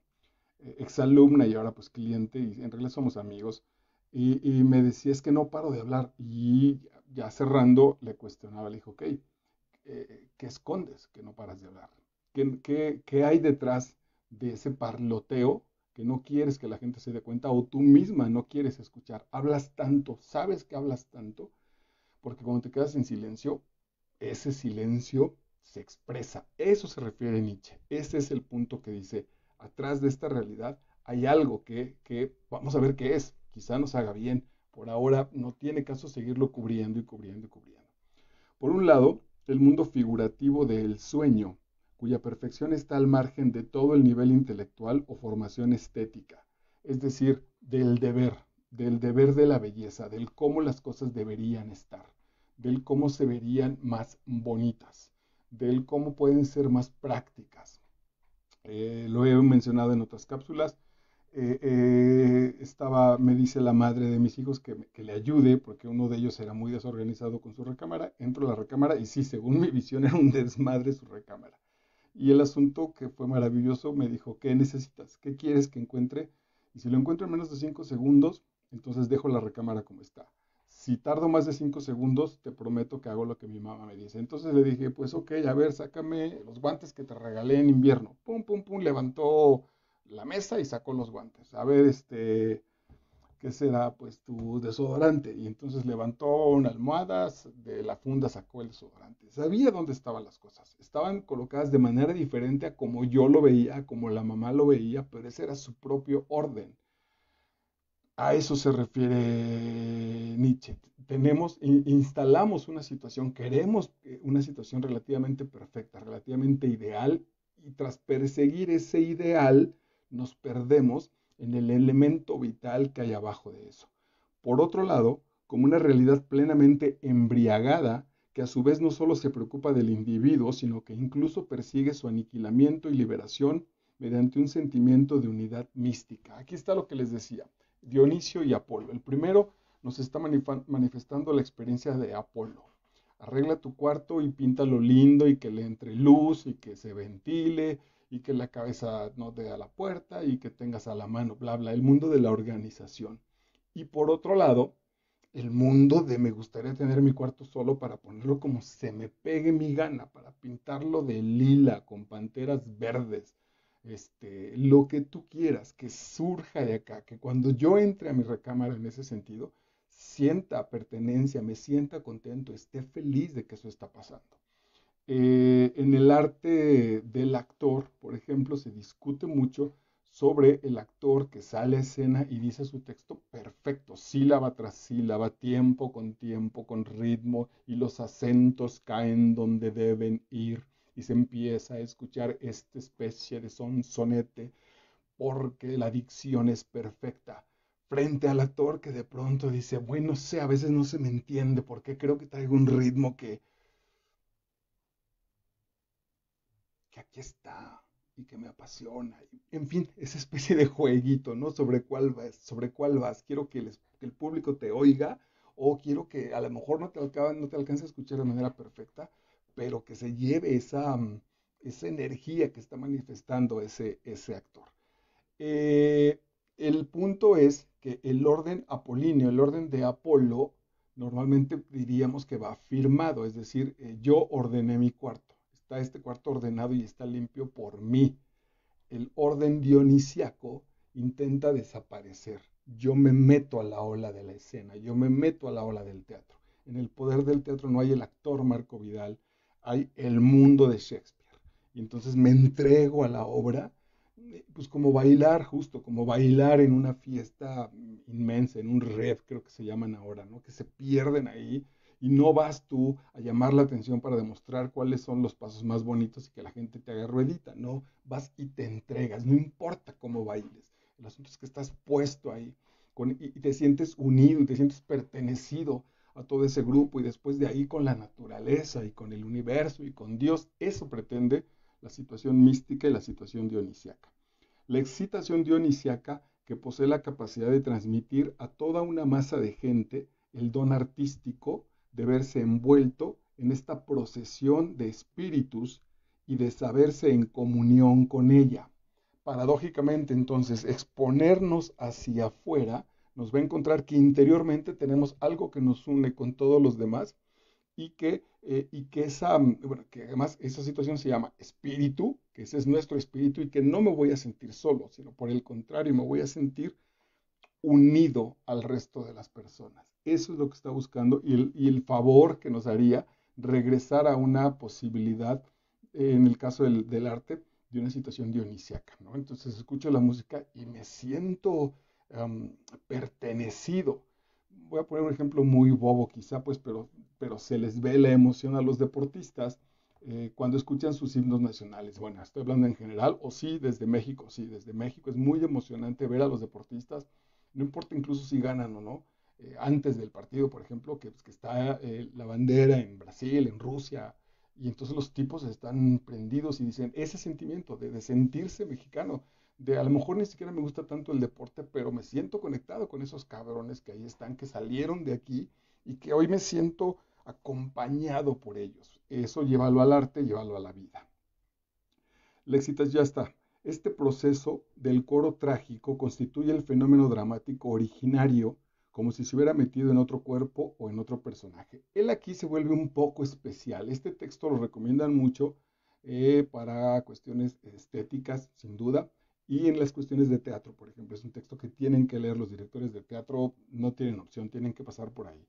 exalumna y ahora pues cliente, y en realidad somos amigos, y me decía, es que no paro de hablar, y ya cerrando le cuestionaba, le dijo, ok, ¿qué escondes que no paras de hablar? ¿Qué hay detrás de ese parloteo que no quieres que la gente se dé cuenta o tú misma no quieres escuchar? Hablas tanto, sabes que hablas tanto, porque cuando te quedas en silencio, ese silencio se expresa. Eso se refiere Nietzsche. Ese es el punto que dice, atrás de esta realidad hay algo que vamos a ver qué es. Quizá nos haga bien. Por ahora no tiene caso seguirlo cubriendo y cubriendo y cubriendo. Por un lado, el mundo figurativo del sueño, cuya perfección está al margen de todo el nivel intelectual o formación estética, es decir, del deber de la belleza, del cómo las cosas deberían estar, del cómo se verían más bonitas, del cómo pueden ser más prácticas. Lo he mencionado en otras cápsulas. Me dice la madre de mis hijos que le ayude, porque uno de ellos era muy desorganizado con su recámara. Entro a la recámara y sí, según mi visión, era un desmadre su recámara. Y el asunto que fue maravilloso me dijo, ¿qué necesitas? ¿Qué quieres que encuentre? Y si lo encuentro en menos de 5 segundos, entonces dejo la recámara como está. Si tardo más de 5 segundos, te prometo que hago lo que mi mamá me dice. Entonces le dije, pues ok, a ver, sácame los guantes que te regalé en invierno. Pum, pum, pum, levantó la mesa y sacó los guantes. A ver, ¿qué será? Pues tu desodorante. Y entonces levantó una almohada, de la funda sacó el desodorante. Sabía dónde estaban las cosas. Estaban colocadas de manera diferente a como yo lo veía, como la mamá lo veía, pero ese era su propio orden. A eso se refiere Nietzsche. Instalamos una situación, queremos una situación relativamente perfecta, relativamente ideal, y tras perseguir ese ideal, nos perdemos en el elemento vital que hay abajo de eso. Por otro lado, como una realidad plenamente embriagada, que a su vez no solo se preocupa del individuo, sino que incluso persigue su aniquilamiento y liberación mediante un sentimiento de unidad mística. Aquí está lo que les decía. Dionisio y Apolo. El primero nos está manifestando la experiencia de Apolo. Arregla tu cuarto y píntalo lindo y que le entre luz y que se ventile y que la cabeza no dé a la puerta y que tengas a la mano, bla, bla, el mundo de la organización. Y por otro lado, el mundo de me gustaría tener mi cuarto solo para ponerlo como se me pegue mi gana, para pintarlo de lila con panteras verdes, lo que tú quieras, que surja de acá, que cuando yo entre a mi recámara en ese sentido, sienta pertenencia, me sienta contento, esté feliz de que eso está pasando. En el arte del actor, por ejemplo, se discute mucho sobre el actor que sale a escena y dice su texto perfecto, sílaba tras sílaba, tiempo, con ritmo, y los acentos caen donde deben ir, y se empieza a escuchar esta especie de sonsonete, porque la dicción es perfecta. Frente al actor que de pronto dice, bueno, no sé, a veces no se me entiende, porque creo que traigo un ritmo que aquí está y que me apasiona. En fin, esa especie de jueguito, ¿no? Sobre cuál vas. Quiero que el público te oiga, o quiero que a lo mejor no te alcance a escuchar de manera perfecta, pero que se lleve esa energía que está manifestando ese actor. Eh, el punto es que el orden apolíneo, el orden de Apolo, normalmente diríamos que va firmado, es decir, yo ordené mi cuarto, está este cuarto ordenado y está limpio por mí. El orden dionisiaco intenta desaparecer. Yo me meto a la ola de la escena, yo me meto a la ola del teatro. En el poder del teatro no hay el actor Marco Vidal, hay el mundo de Shakespeare. Y entonces me entrego a la obra, pues como bailar, justo, como bailar en una fiesta inmensa, en un rave, creo que se llaman ahora, ¿no? Que se pierden ahí y no vas tú a llamar la atención para demostrar cuáles son los pasos más bonitos y que la gente te haga ruedita, no, vas y te entregas, no importa cómo bailes, el asunto es que estás puesto ahí y te sientes unido y te sientes pertenecido a todo ese grupo, y después de ahí con la naturaleza y con el universo y con Dios, eso pretende la situación mística y la situación dionisiaca. La excitación dionisiaca, que posee la capacidad de transmitir a toda una masa de gente el don artístico de verse envuelto en esta procesión de espíritus y de saberse en comunión con ella. Paradójicamente, entonces, exponernos hacia afuera nos va a encontrar que interiormente tenemos algo que nos une con todos los demás, bueno, que además esa situación se llama espíritu, que ese es nuestro espíritu, y que no me voy a sentir solo, sino por el contrario, me voy a sentir unido al resto de las personas. Eso es lo que está buscando, y el favor que nos haría regresar a una posibilidad, en el caso del arte, de una situación dionisiaca, ¿no? Entonces escucho la música y me siento um, pertenecido. Voy a poner un ejemplo muy bobo quizá, pues, pero se les ve la emoción a los deportistas cuando escuchan sus himnos nacionales. Bueno, estoy hablando en general, o sí, desde México es muy emocionante ver a los deportistas, no importa incluso si ganan o no, antes del partido, por ejemplo, que está la bandera en Brasil, en Rusia, y entonces los tipos están prendidos y dicen, ese sentimiento de sentirse mexicano, de a lo mejor ni siquiera me gusta tanto el deporte, pero me siento conectado con esos cabrones que ahí están, que salieron de aquí y que hoy me siento acompañado por ellos. Eso llévalo al arte, llévalo a la vida. Léxitas ya está. Este proceso del coro trágico constituye el fenómeno dramático originario, como si se hubiera metido en otro cuerpo o en otro personaje. Él aquí se vuelve un poco especial. Este texto lo recomiendan mucho para cuestiones estéticas, sin duda, y en las cuestiones de teatro, por ejemplo. Es un texto que tienen que leer los directores de teatro, no tienen opción, tienen que pasar por ahí,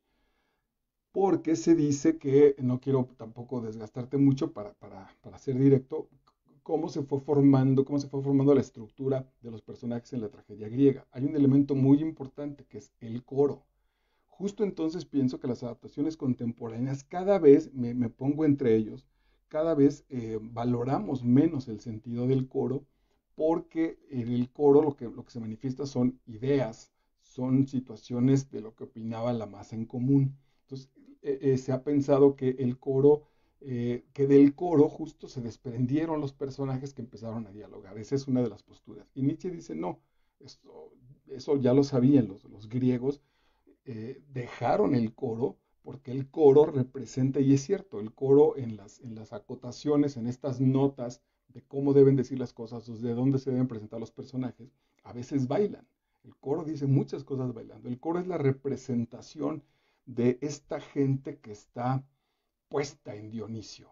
porque se dice que, no quiero tampoco desgastarte mucho para ser directo, cómo se fue formando la estructura de los personajes en la tragedia griega. Hay un elemento muy importante que es el coro. Justo entonces pienso que las adaptaciones contemporáneas, cada vez me pongo entre ellos, cada vez valoramos menos el sentido del coro, porque en el coro lo que se manifiesta son ideas, son situaciones de lo que opinaba la masa en común. Entonces, se ha pensado que del coro justo se desprendieron los personajes que empezaron a dialogar. Esa es una de las posturas. Y Nietzsche dice, no, eso ya lo sabían los griegos, dejaron el coro, porque el coro representa, y es cierto, el coro en las acotaciones, en estas notas de cómo deben decir las cosas, o de dónde se deben presentar los personajes, a veces bailan. El coro dice muchas cosas bailando. El coro es la representación de esta gente que está puesta en Dionisio.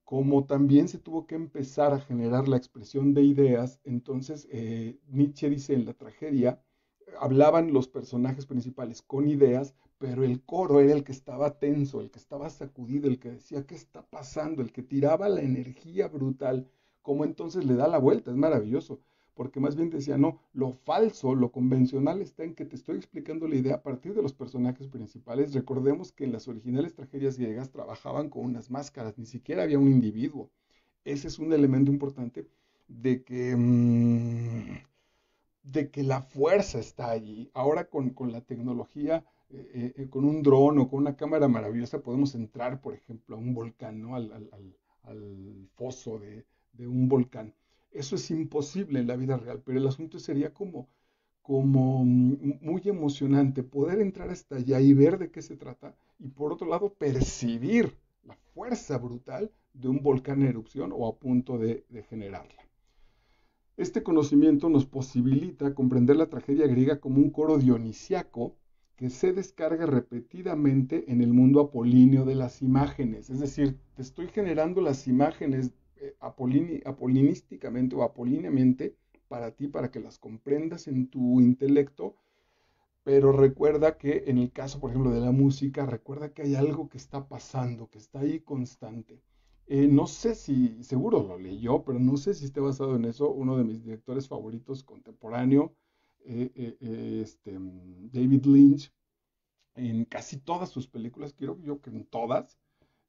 Como también se tuvo que empezar a generar la expresión de ideas, entonces Nietzsche dice en la tragedia, hablaban los personajes principales con ideas, pero el coro era el que estaba tenso, el que estaba sacudido, el que decía, ¿qué está pasando? El que tiraba la energía brutal, como entonces le da la vuelta, es maravilloso, porque más bien decía, no, lo falso, lo convencional está en que te estoy explicando la idea a partir de los personajes principales. Recordemos que en las originales tragedias griegas trabajaban con unas máscaras, ni siquiera había un individuo. Ese es un elemento importante de que, de que la fuerza está allí. Ahora con la tecnología, con un dron o con una cámara maravillosa, podemos entrar, por ejemplo, a un volcán, ¿no? Al foso de un volcán. Eso es imposible en la vida real, pero el asunto sería como muy emocionante poder entrar hasta allá y ver de qué se trata y por otro lado percibir la fuerza brutal de un volcán en erupción o a punto de generarla. Este conocimiento nos posibilita comprender la tragedia griega como un coro dionisiaco que se descarga repetidamente en el mundo apolíneo de las imágenes. Es decir, te estoy generando las imágenes apolinísticamente o apolíneamente para ti, para que las comprendas en tu intelecto, pero recuerda que en el caso, por ejemplo, de la música, recuerda que hay algo que está pasando, que está ahí constante. No sé si, seguro lo leyó, pero no sé si esté basado en eso. Uno de mis directores favoritos contemporáneo, David Lynch, en casi todas sus películas, quiero yo que en todas,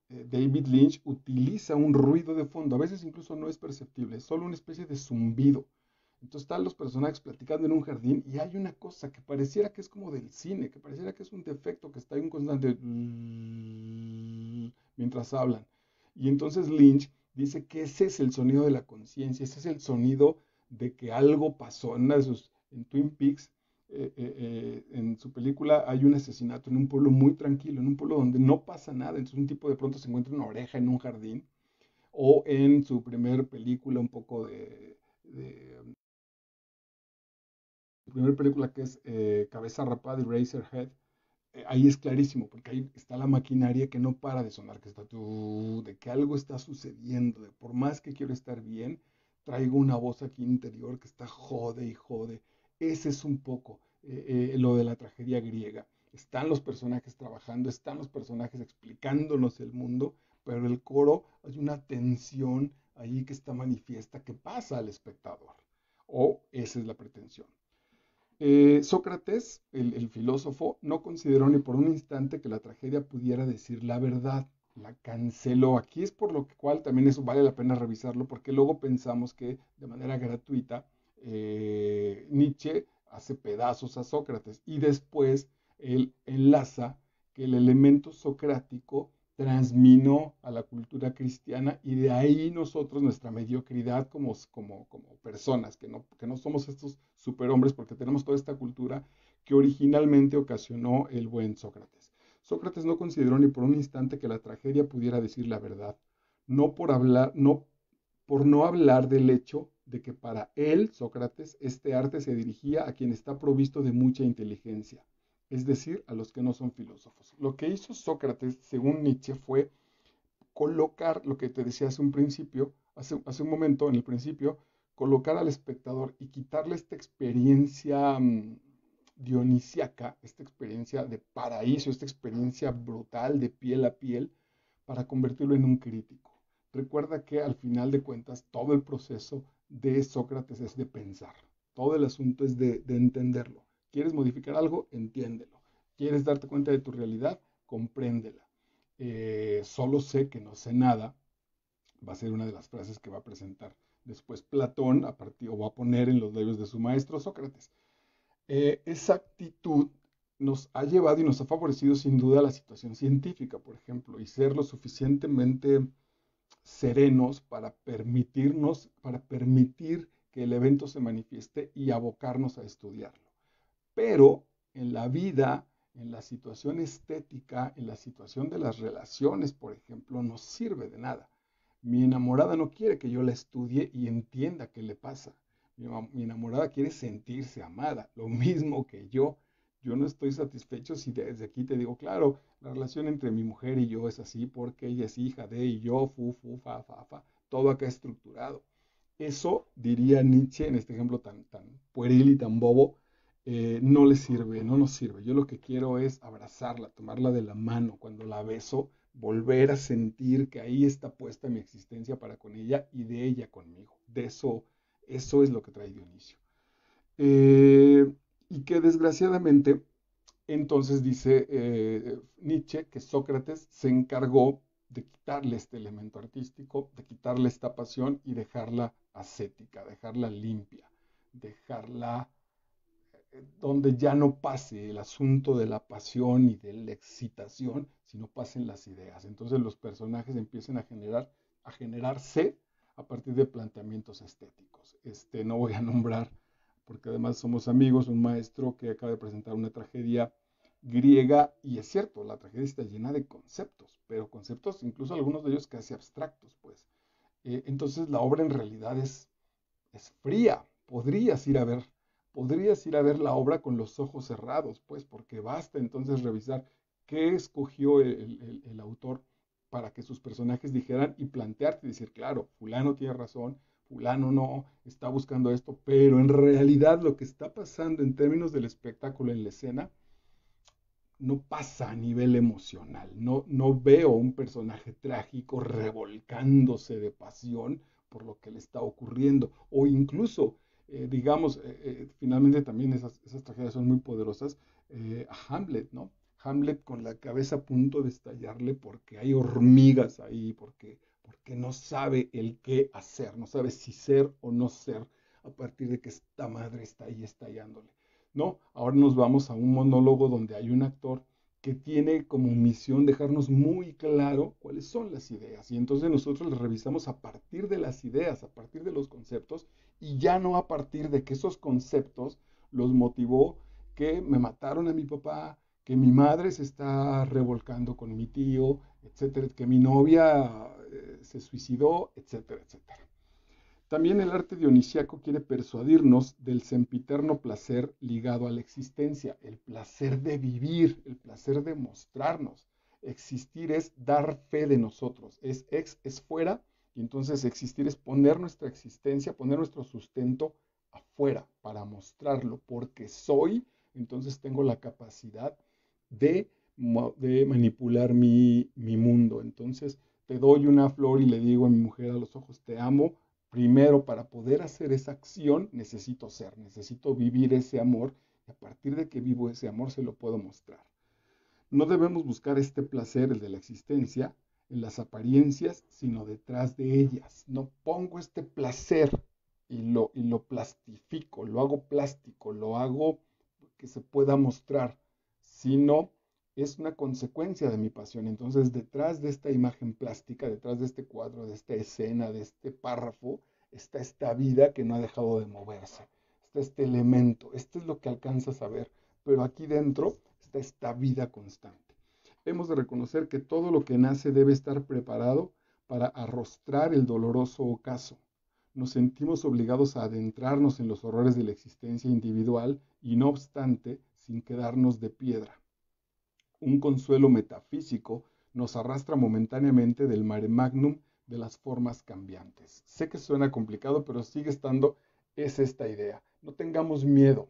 David Lynch utiliza un ruido de fondo, a veces incluso no es perceptible, es solo una especie de zumbido. Entonces están los personajes platicando en un jardín y hay una cosa que pareciera que es como del cine, que pareciera que es un defecto, que está ahí un constante mientras hablan. Y entonces Lynch dice que ese es el sonido de la conciencia, ese es el sonido de que algo pasó. En Twin Peaks, en su película hay un asesinato en un pueblo muy tranquilo, en un pueblo donde no pasa nada. Entonces un tipo de pronto se encuentra una oreja en un jardín. O en su primer película, un poco de su primer película que es Cabeza Rapada y Razorhead, ahí es clarísimo, porque ahí está la maquinaria que no para de sonar, que está de que algo está sucediendo, de por más que quiero estar bien, traigo una voz aquí interior que está jode y jode. Ese es un poco lo de la tragedia griega. Están los personajes trabajando, están los personajes explicándonos el mundo, pero el coro hay una tensión ahí que está manifiesta que pasa al espectador. O esa es la pretensión. Sócrates, el filósofo, no consideró ni por un instante que la tragedia pudiera decir la verdad. La canceló. Aquí es por lo cual también eso vale la pena revisarlo, porque luego pensamos que de manera gratuita Nietzsche hace pedazos a Sócrates y después él enlaza que el elemento socrático transminó a la cultura cristiana y de ahí nosotros nuestra mediocridad como personas, que no somos estos superhombres porque tenemos toda esta cultura que originalmente ocasionó el buen Sócrates. Sócrates no consideró ni por un instante que la tragedia pudiera decir la verdad, no por hablar, no por no hablar del hecho de que para él, Sócrates, este arte se dirigía a quien está provisto de mucha inteligencia, es decir, a los que no son filósofos. Lo que hizo Sócrates, según Nietzsche, fue colocar lo que te decía hace un principio, hace un momento, en el principio, colocar al espectador y quitarle esta experiencia dionisiaca, esta experiencia de paraíso, esta experiencia brutal de piel a piel, para convertirlo en un crítico. Recuerda que al final de cuentas todo el proceso de Sócrates es de pensar, todo el asunto es de entenderlo. ¿Quieres modificar algo? Entiéndelo. ¿Quieres darte cuenta de tu realidad? Compréndela. Solo sé que no sé nada, va a ser una de las frases que va a presentar después Platón a partir, o va a poner en los labios de su maestro Sócrates. Esa actitud nos ha llevado y nos ha favorecido sin duda la situación científica, por ejemplo, y ser lo suficientemente serenos para permitir que el evento se manifieste y abocarnos a estudiarlo. Pero en la vida, en la situación estética, en la situación de las relaciones, por ejemplo, no sirve de nada. Mi enamorada no quiere que yo la estudie y entienda qué le pasa. Mi enamorada quiere sentirse amada, lo mismo que yo. Yo no estoy satisfecho si desde aquí te digo, claro, la relación entre mi mujer y yo es así porque ella es hija de y yo, fa, todo acá estructurado. Eso, diría Nietzsche, en este ejemplo tan pueril y tan bobo, no le sirve, no nos sirve. Yo lo que quiero es abrazarla, tomarla de la mano. Cuando la beso, volver a sentir que ahí está puesta mi existencia para con ella y de ella conmigo. De eso, eso es lo que trae Dionisio. Eh, y que desgraciadamente, entonces dice Nietzsche que Sócrates se encargó de quitarle este elemento artístico, de quitarle esta pasión y dejarla ascética, dejarla limpia, dejarla donde ya no pase el asunto de la pasión y de la excitación, sino pasen las ideas. Entonces los personajes empiezan a generarse a partir de planteamientos estéticos. No voy a nombrar, porque además somos amigos, un maestro que acaba de presentar una tragedia griega, y es cierto, la tragedia está llena de conceptos, pero conceptos incluso algunos de ellos casi abstractos, pues. Entonces la obra en realidad es fría. Podrías ir a ver la obra con los ojos cerrados, pues, porque basta entonces revisar qué escogió el autor para que sus personajes dijeran y plantearte y decir, claro, fulano tiene razón, fulano no, está buscando esto, pero en realidad lo que está pasando en términos del espectáculo en la escena no pasa a nivel emocional. No, no veo un personaje trágico revolcándose de pasión por lo que le está ocurriendo. O incluso, digamos, finalmente también esas tragedias son muy poderosas. A Hamlet, ¿no? Hamlet con la cabeza a punto de estallarle porque hay hormigas ahí, porque no sabe el qué hacer, no sabe si ser o no ser a partir de que esta madre está ahí estallándole. No, ahora nos vamos a un monólogo donde hay un actor que tiene como misión dejarnos muy claro cuáles son las ideas. Y entonces nosotros las revisamos a partir de las ideas, a partir de los conceptos, y ya no a partir de que esos conceptos los motivó que me mataron a mi papá, que mi madre se está revolcando con mi tío, etcétera, que mi novia se suicidó, etcétera, etcétera. También el arte dionisiaco quiere persuadirnos del sempiterno placer ligado a la existencia, el placer de vivir, el placer de mostrarnos. Existir es dar fe de nosotros, es fuera, y entonces existir es poner nuestra existencia, poner nuestro sustento afuera para mostrarlo, porque soy, entonces tengo la capacidad de, de manipular mi mundo. Entonces te doy una flor y le digo a mi mujer a los ojos, te amo. Primero, para poder hacer esa acción, necesito ser, necesito vivir ese amor, y a partir de que vivo ese amor se lo puedo mostrar. No debemos buscar este placer, el de la existencia, en las apariencias, sino detrás de ellas. No pongo este placer y lo plastifico, lo hago plástico, lo hago que se pueda mostrar, sino es una consecuencia de mi pasión. Entonces, detrás de esta imagen plástica, detrás de este cuadro, de esta escena, de este párrafo, está esta vida que no ha dejado de moverse. Está este elemento, esto es lo que alcanzas a ver, pero aquí dentro está esta vida constante. Hemos de reconocer que todo lo que nace debe estar preparado para arrostrar el doloroso ocaso. Nos sentimos obligados a adentrarnos en los horrores de la existencia individual y no obstante, sin quedarnos de piedra. Un consuelo metafísico nos arrastra momentáneamente del mare magnum de las formas cambiantes. Sé que suena complicado, pero sigue estando, es esta idea. No tengamos miedo.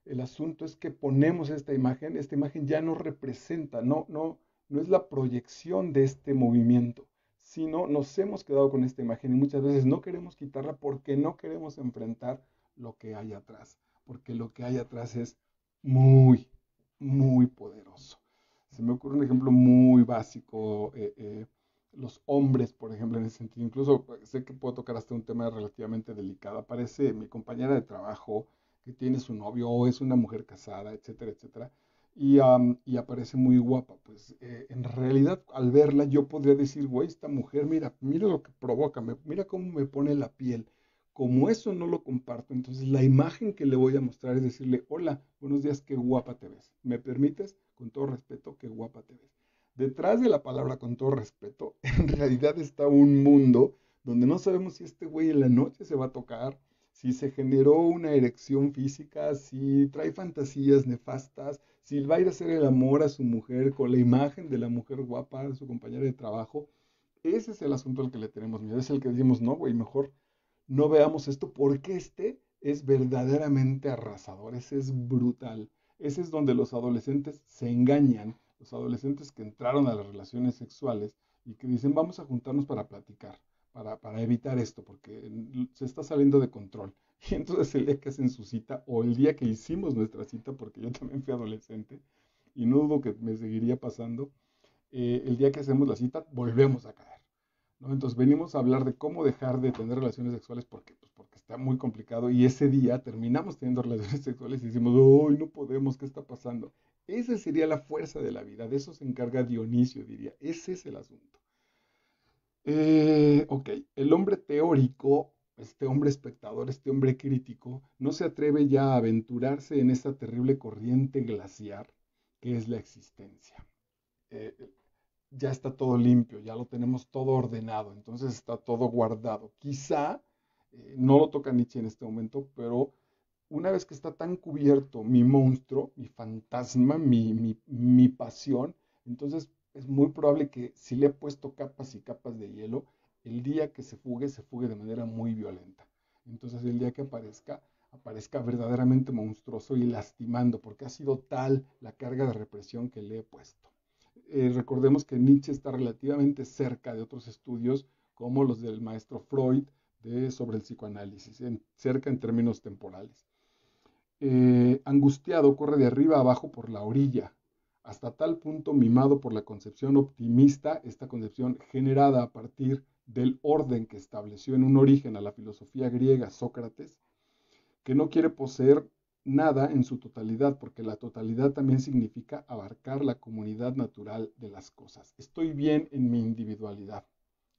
El asunto es que ponemos esta imagen ya no representa, no es la proyección de este movimiento, sino nos hemos quedado con esta imagen y muchas veces no queremos quitarla porque no queremos enfrentar lo que hay atrás, porque lo que hay atrás es muy, muy poderoso. Se me ocurre un ejemplo muy básico, los hombres, por ejemplo, en ese sentido, incluso sé que puedo tocar hasta un tema relativamente delicado. Aparece mi compañera de trabajo que tiene su novio o es una mujer casada, etcétera, etcétera, y aparece muy guapa. Pues en realidad al verla yo podría decir, güey, esta mujer, mira, mira lo que provoca, mira cómo me pone la piel. Como eso no lo comparto, entonces la imagen que le voy a mostrar es decirle, hola, buenos días, qué guapa te ves. ¿Me permites? Con todo respeto, qué guapa te ves. Detrás de la palabra con todo respeto, en realidad está un mundo donde no sabemos si este güey en la noche se va a tocar, si se generó una erección física, si trae fantasías nefastas, si va a ir a hacer el amor a su mujer con la imagen de la mujer guapa, de su compañera de trabajo. Ese es el asunto al que le tenemos miedo, es el que decimos, no, güey, mejor no veamos esto porque es verdaderamente arrasador, ese es brutal. Ese es donde los adolescentes se engañan, los adolescentes que entraron a las relaciones sexuales y que dicen vamos a juntarnos para platicar, para evitar esto, porque se está saliendo de control. Y entonces el día que hacen su cita o el día que hicimos nuestra cita, porque yo también fui adolescente y no dudo que me seguiría pasando, el día que hacemos la cita volvemos a caer, ¿no? Entonces venimos a hablar de cómo dejar de tener relaciones sexuales porque, pues, porque está muy complicado y ese día terminamos teniendo relaciones sexuales y decimos, hoy no podemos, ¿qué está pasando? Esa sería la fuerza de la vida, de eso se encarga Dionisio, diría, ese es el asunto. Ok, el hombre teórico, este hombre espectador, este hombre crítico, no se atreve ya a aventurarse en esta terrible corriente glaciar que es la existencia. Eh, ya está todo limpio, ya lo tenemos todo ordenado, entonces está todo guardado. Quizá no lo toca Nietzsche en este momento, pero una vez que está tan cubierto mi monstruo, mi fantasma, mi pasión, entonces es muy probable que si le he puesto capas y capas de hielo, el día que se fugue de manera muy violenta. Entonces el día que aparezca, aparezca verdaderamente monstruoso y lastimando, porque ha sido tal la carga de represión que le he puesto. Recordemos que Nietzsche está relativamente cerca de otros estudios como los del maestro Freud sobre el psicoanálisis, cerca en términos temporales. Angustiado, corre de arriba a abajo por la orilla, hasta tal punto mimado por la concepción optimista, esta concepción generada a partir del orden que estableció en un origen a la filosofía griega Sócrates, que no quiere poseer nada en su totalidad, porque la totalidad también significa abarcar la comunidad natural de las cosas. Estoy bien en mi individualidad,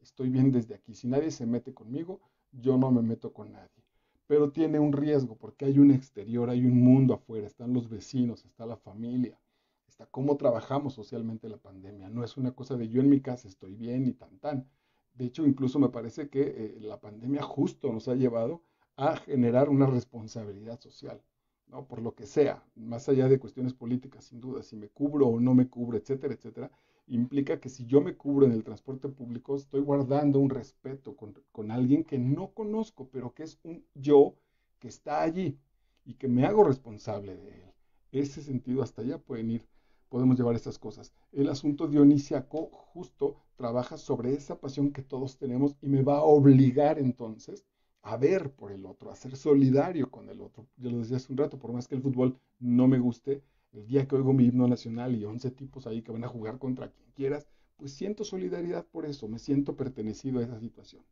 estoy bien desde aquí. Si nadie se mete conmigo, yo no me meto con nadie. Pero tiene un riesgo porque hay un exterior, hay un mundo afuera, están los vecinos, está la familia, está cómo trabajamos socialmente la pandemia. No es una cosa de yo en mi casa estoy bien y tan tan. De hecho, incluso me parece que la pandemia justo nos ha llevado a generar una responsabilidad social, ¿no? Por lo que sea, más allá de cuestiones políticas, sin duda, si me cubro o no me cubro, etcétera, etcétera, implica que si yo me cubro en el transporte público, estoy guardando un respeto con alguien que no conozco, pero que es un yo que está allí y que me hago responsable de él. Ese sentido, hasta allá pueden ir, podemos llevar estas cosas. El asunto dionisiaco justo trabaja sobre esa pasión que todos tenemos y me va a obligar entonces a ver por el otro, a ser solidario con el otro. Yo lo decía hace un rato, por más que el fútbol no me guste, el día que oigo mi himno nacional y 11 tipos ahí que van a jugar contra quien quieras, pues siento solidaridad por eso, me siento pertenecido a esa situación.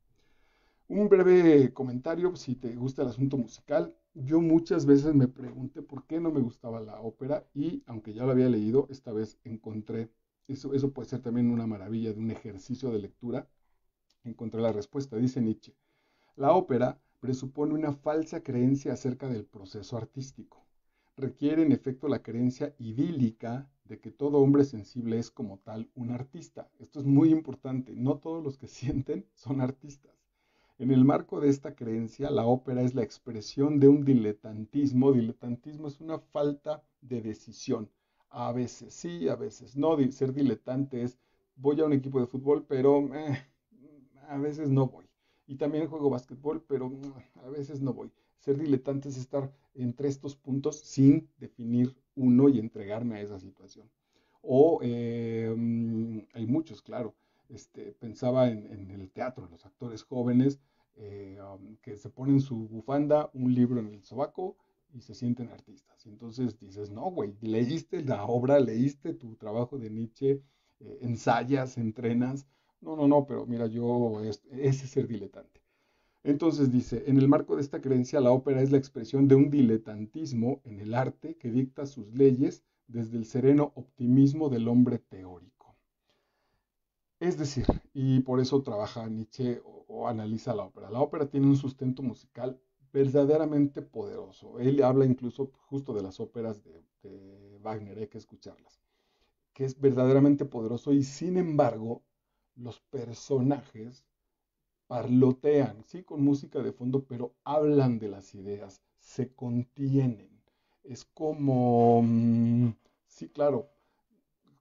Un breve comentario, si te gusta el asunto musical, yo muchas veces me pregunté por qué no me gustaba la ópera y aunque ya lo había leído, esta vez encontré, eso puede ser también una maravilla de un ejercicio de lectura, encontré la respuesta, dice Nietzsche. La ópera presupone una falsa creencia acerca del proceso artístico. Requiere en efecto la creencia idílica de que todo hombre sensible es como tal un artista. Esto es muy importante. No todos los que sienten son artistas. En el marco de esta creencia, la ópera es la expresión de un diletantismo. Diletantismo es una falta de decisión. A veces sí, a veces no. Ser diletante es voy a un equipo de fútbol, pero a veces no voy. Y también juego básquetbol, pero a veces no voy. Ser diletante es estar entre estos puntos sin definir uno y entregarme a esa situación. O hay muchos, claro. Pensaba en el teatro, los actores jóvenes que se ponen su bufanda, un libro en el sobaco y se sienten artistas. Y entonces dices, no, güey, leíste la obra, leíste tu trabajo de Nietzsche, ensayas, entrenas. No, no, no, pero mira, ese es ser diletante. Entonces dice, en el marco de esta creencia, la ópera es la expresión de un diletantismo en el arte que dicta sus leyes desde el sereno optimismo del hombre teórico. Es decir, y por eso trabaja Nietzsche o analiza la ópera. La ópera tiene un sustento musical verdaderamente poderoso. Él habla incluso justo de las óperas de Wagner, hay que escucharlas, que es verdaderamente poderoso y sin embargo los personajes parlotean, sí, con música de fondo, pero hablan de las ideas, se contienen. Es como, sí, claro,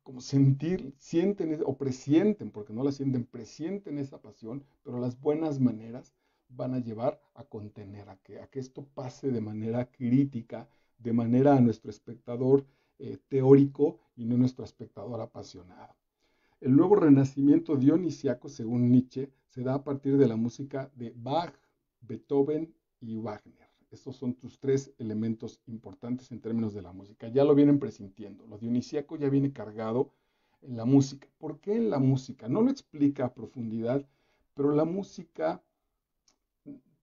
como sentir, sienten o presienten, porque no la sienten, presienten esa pasión, pero las buenas maneras van a llevar a contener, a que esto pase de manera crítica, de manera a nuestro espectador teórico y no nuestro espectador apasionado. El nuevo renacimiento dionisiaco, según Nietzsche, se da a partir de la música de Bach, Beethoven y Wagner. Estos son tus tres elementos importantes en términos de la música. Ya lo vienen presintiendo. Lo dionisíaco ya viene cargado en la música. ¿Por qué en la música? No lo explica a profundidad, pero la música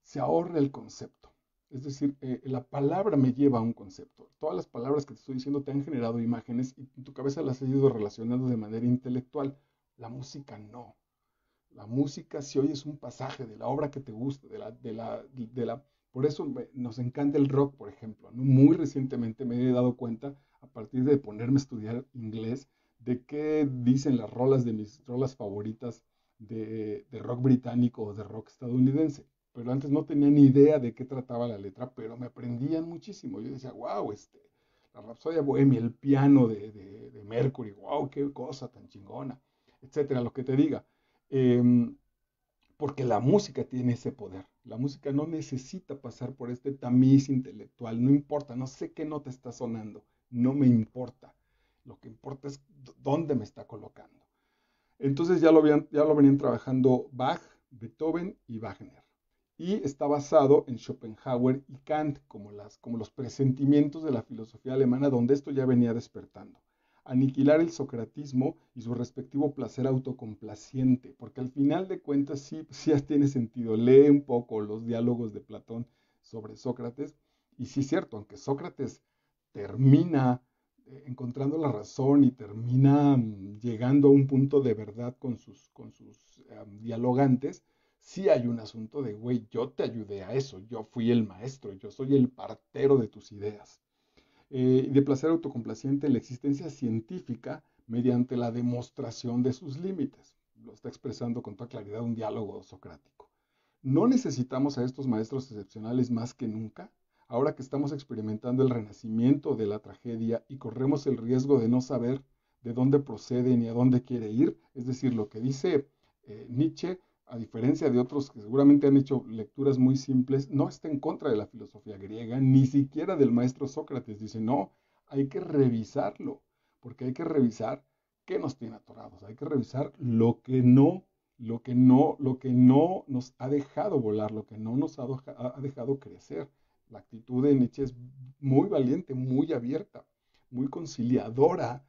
se ahorra el concepto. Es decir, la palabra me lleva a un concepto. Todas las palabras que te estoy diciendo te han generado imágenes y en tu cabeza las has ido relacionando de manera intelectual. La música no. La música, si oyes un pasaje de la obra que te gusta, por eso nos encanta el rock, por ejemplo, ¿no? Muy recientemente me he dado cuenta, a partir de ponerme a estudiar inglés, de qué dicen las rolas de mis rolas favoritas de rock británico o de rock estadounidense. Pero antes no tenía ni idea de qué trataba la letra, pero me aprendían muchísimo. Yo decía, wow, la Rapsodia Bohemia, el piano de Mercury, wow, qué cosa tan chingona, etcétera, lo que te diga. Em, Porque la música tiene ese poder. La música no necesita pasar por este tamiz intelectual. No importa, no sé qué nota está sonando. No me importa. Lo que importa es dónde me está colocando. Entonces ya lo venían trabajando Bach, Beethoven y Wagner. Y está basado en Schopenhauer y Kant como los presentimientos de la filosofía alemana, donde esto ya venía despertando. Aniquilar el socratismo y su respectivo placer autocomplaciente, porque al final de cuentas sí ya tiene sentido. Lee un poco los diálogos de Platón sobre Sócrates, y sí es cierto, aunque Sócrates termina encontrando la razón y termina llegando a un punto de verdad con sus dialogantes, sí hay un asunto de, güey, yo te ayudé a eso, yo fui el maestro, yo soy el partero de tus ideas. De placer autocomplaciente la existencia científica mediante la demostración de sus límites. Lo está expresando con toda claridad un diálogo socrático. No necesitamos a estos maestros excepcionales más que nunca, ahora que estamos experimentando el renacimiento de la tragedia y corremos el riesgo de no saber de dónde procede ni a dónde quiere ir. Es decir, lo que dice Nietzsche, a diferencia de otros que seguramente han hecho lecturas muy simples, no está en contra de la filosofía griega, ni siquiera del maestro Sócrates. Dice, no, hay que revisarlo, porque hay que revisar qué nos tiene atorados, hay que revisar lo que no nos ha dejado volar, lo que no nos ha dejado crecer. La actitud de Nietzsche es muy valiente, muy abierta, muy conciliadora,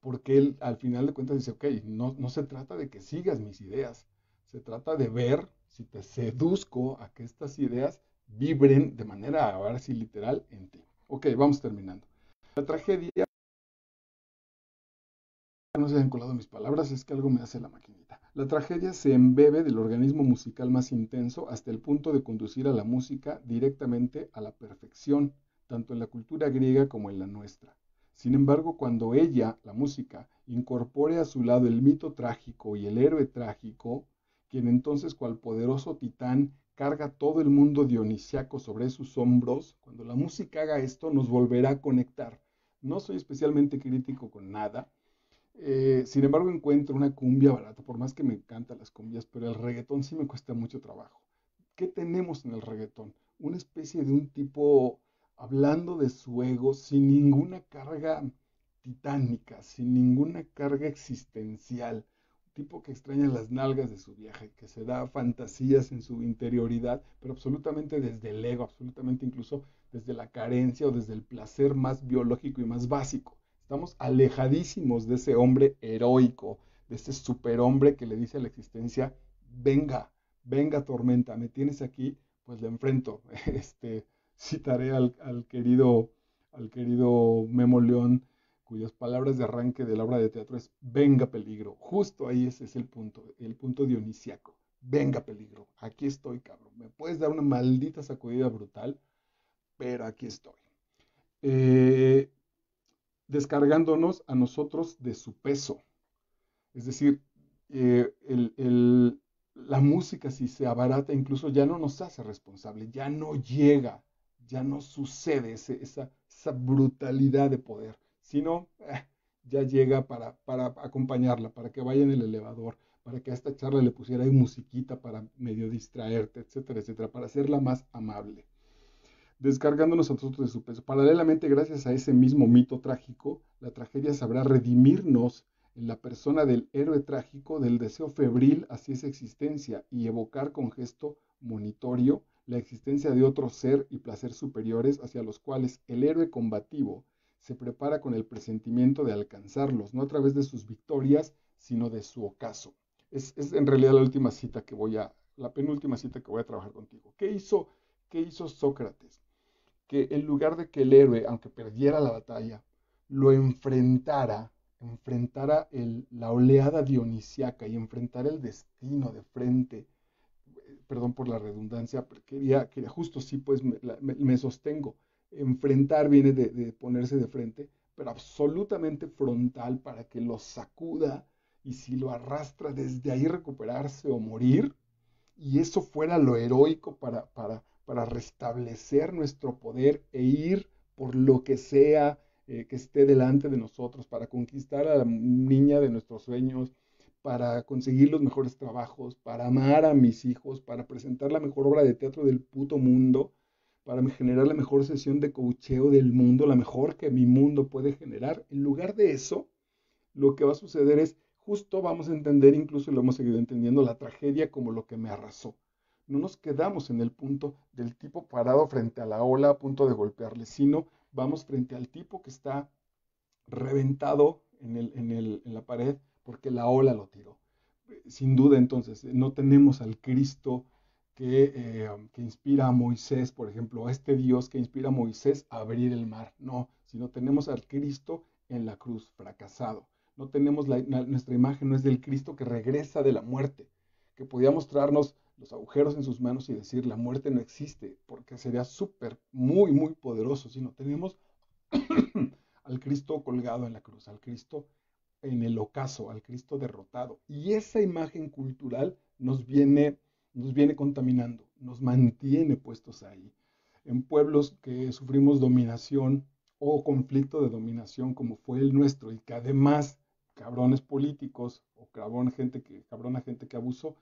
porque él al final de cuentas dice, ok, no se trata de que sigas mis ideas, se trata de ver si te seduzco a que estas ideas vibren de manera, ahora sí, literal en ti. Ok, vamos terminando. La tragedia, no se hayan colado mis palabras, es que algo me hace la maquinita. La tragedia se embebe del organismo musical más intenso hasta el punto de conducir a la música directamente a la perfección, tanto en la cultura griega como en la nuestra. Sin embargo, cuando ella, la música, incorpore a su lado el mito trágico y el héroe trágico, quien entonces cual poderoso titán carga todo el mundo dionisiaco sobre sus hombros, cuando la música haga esto nos volverá a conectar. No soy especialmente crítico con nada, sin embargo, encuentro una cumbia barata, por más que me encantan las cumbias, pero el reggaetón sí me cuesta mucho trabajo. ¿Qué tenemos en el reggaetón? Una especie de un tipo hablando de su ego sin ninguna carga titánica, sin ninguna carga existencial. Un tipo que extraña las nalgas de su viaje, que se da fantasías en su interioridad, pero absolutamente desde el ego, absolutamente incluso desde la carencia o desde el placer más biológico y más básico. Estamos alejadísimos de ese hombre heroico, de ese superhombre que le dice a la existencia, venga, venga tormenta, me tienes aquí, pues le enfrento. Citaré al querido Memo León, cuyas palabras de arranque de la obra de teatro es, venga peligro. Justo ahí ese es el punto dionisiaco. Venga peligro, aquí estoy, cabrón. Me puedes dar una maldita sacudida brutal, pero aquí estoy. Eh, Descargándonos a nosotros de su peso. Es decir, la música si se abarata incluso ya no nos hace responsable, ya no llega, ya no sucede esa brutalidad de poder, sino ya llega para acompañarla, para que vaya en el elevador, para que a esta charla le pusiera ahí musiquita para medio distraerte, etcétera, etcétera, para hacerla más amable, descargándonos a nosotros de su peso. Paralelamente, gracias a ese mismo mito trágico, la tragedia sabrá redimirnos en la persona del héroe trágico del deseo febril hacia esa existencia y evocar con gesto monitorio la existencia de otro ser y placer superiores hacia los cuales el héroe combativo se prepara con el presentimiento de alcanzarlos, no a través de sus victorias, sino de su ocaso. Es en realidad la penúltima cita que voy a trabajar contigo. ¿Qué hizo Sócrates? Que en lugar de que el héroe, aunque perdiera la batalla, lo enfrentara la oleada dionisiaca y enfrentara el destino de frente, perdón por la redundancia, pero quería justo sí, pues me sostengo. Enfrentar viene de ponerse de frente, pero absolutamente frontal para que lo sacuda y si lo arrastra desde ahí recuperarse o morir, y eso fuera lo heroico para restablecer nuestro poder e ir por lo que sea que esté delante de nosotros, para conquistar a la niña de nuestros sueños, para conseguir los mejores trabajos, para amar a mis hijos, para presentar la mejor obra de teatro del puto mundo, para generar la mejor sesión de coacheo del mundo, la mejor que mi mundo puede generar. En lugar de eso, lo que va a suceder es, justo vamos a entender, incluso lo hemos seguido entendiendo, la tragedia como lo que me arrasó. No nos quedamos en el punto del tipo parado frente a la ola a punto de golpearle, sino vamos frente al tipo que está reventado en la pared porque la ola lo tiró. Sin duda, entonces, no tenemos al Cristo que inspira a Moisés, por ejemplo, a este Dios que inspira a Moisés a abrir el mar. No, sino tenemos al Cristo en la cruz, fracasado. No tenemos nuestra imagen no es del Cristo que regresa de la muerte, que podía mostrarnos los agujeros en sus manos y decir la muerte no existe, porque sería súper, muy, muy poderoso, sino tenemos al Cristo colgado en la cruz, al Cristo en el ocaso, al Cristo derrotado. Y esa imagen cultural nos viene contaminando, nos mantiene puestos ahí. En pueblos que sufrimos dominación o conflicto de dominación como fue el nuestro y que además cabrones políticos o cabrona gente que abusó,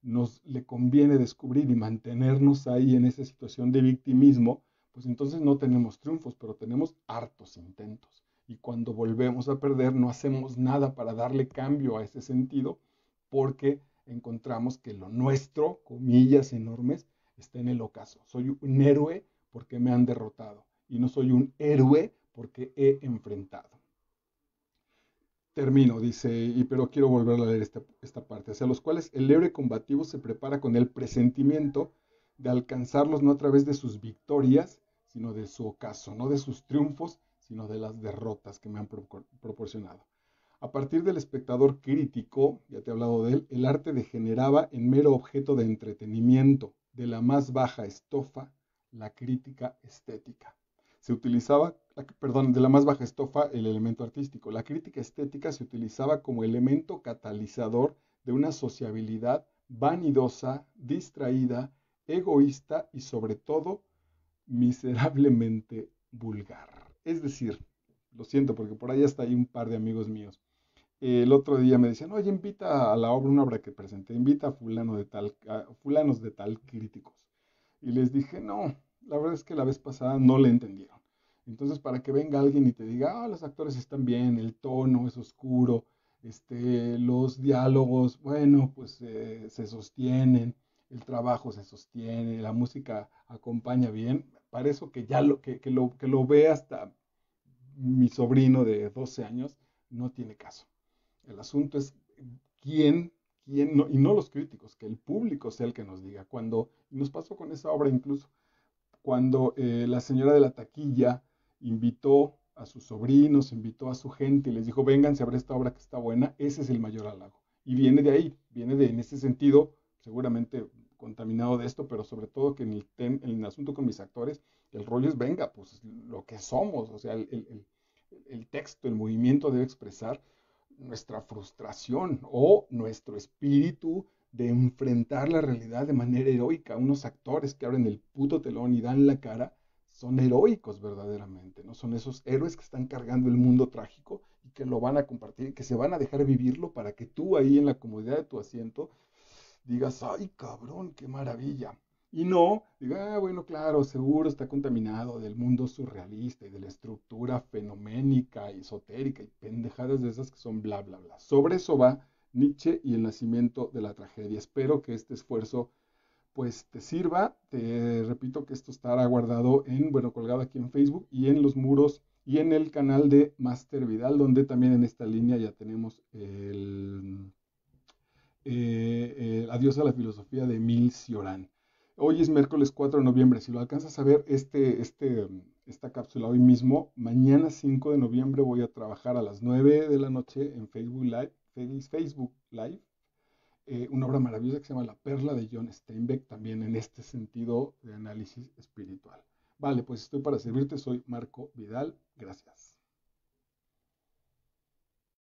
nos le conviene descubrir y mantenernos ahí en esa situación de victimismo, pues entonces no tenemos triunfos, pero tenemos hartos intentos. Y cuando volvemos a perder, no hacemos nada para darle cambio a ese sentido, porque encontramos que lo nuestro, comillas enormes, está en el ocaso. Soy un héroe porque me han derrotado y no soy un héroe porque he enfrentado. Termino, dice, pero quiero volver a leer esta parte, hacia los cuales el héroe combativo se prepara con el presentimiento de alcanzarlos no a través de sus victorias, sino de su ocaso, no de sus triunfos, sino de las derrotas que me han proporcionado. A partir del espectador crítico, ya te he hablado de él, el arte degeneraba en mero objeto de entretenimiento, de la más baja estofa, la crítica estética. Se utilizaba, perdón, de la más baja estofa el elemento artístico. La crítica estética se utilizaba como elemento catalizador de una sociabilidad vanidosa, distraída, egoísta y sobre todo miserablemente vulgar. Es decir, lo siento porque por ahí hasta hay un par de amigos míos. El otro día me decían, oye, invita a la obra, una obra que presenté, invita a fulanos de tal críticos. Y les dije, no, la verdad es que la vez pasada no le entendieron. Entonces, para que venga alguien y te diga, los actores están bien, el tono es oscuro, los diálogos, bueno, pues se sostienen, el trabajo se sostiene, la música acompaña bien, para eso que ya que lo ve hasta mi sobrino de 12 años, no tiene caso. El asunto es quién no, y no los críticos, que el público sea el que nos diga. Y nos pasó con esa obra incluso, cuando la señora de la taquilla invitó a sus sobrinos, invitó a su gente y les dijo, vénganse a ver esta obra que está buena, ese es el mayor halago. Y viene de ahí, en ese sentido, seguramente contaminado de esto, pero sobre todo que en el asunto con mis actores, el rollo es, venga, pues lo que somos, o sea, el texto, el movimiento debe expresar nuestra frustración o nuestro espíritu de enfrentar la realidad de manera heroica. Unos actores que abren el puto telón y dan la cara son heroicos verdaderamente, ¿no? Son esos héroes que están cargando el mundo trágico y que lo van a compartir, que se van a dejar vivirlo para que tú ahí en la comodidad de tu asiento digas, ay, cabrón, qué maravilla. Y no, diga, ah, bueno, claro, seguro está contaminado del mundo surrealista y de la estructura fenoménica y esotérica y pendejadas de esas que son bla, bla, bla. Sobre eso va Nietzsche y el nacimiento de la tragedia. Espero que este esfuerzo pues te sirva. Te repito que esto estará guardado en, bueno, colgado aquí en Facebook y en los muros y en el canal de Master Vidal, donde también en esta línea ya tenemos Adiós a la filosofía de Emile Cioran. Hoy es miércoles 4 de noviembre. Si lo alcanzas a ver esta cápsula hoy mismo, mañana 5 de noviembre voy a trabajar a las 9 de la noche en Facebook Live, una obra maravillosa que se llama La Perla de John Steinbeck, también en este sentido de análisis espiritual. Vale, pues estoy para servirte, soy Marco Vidal, gracias.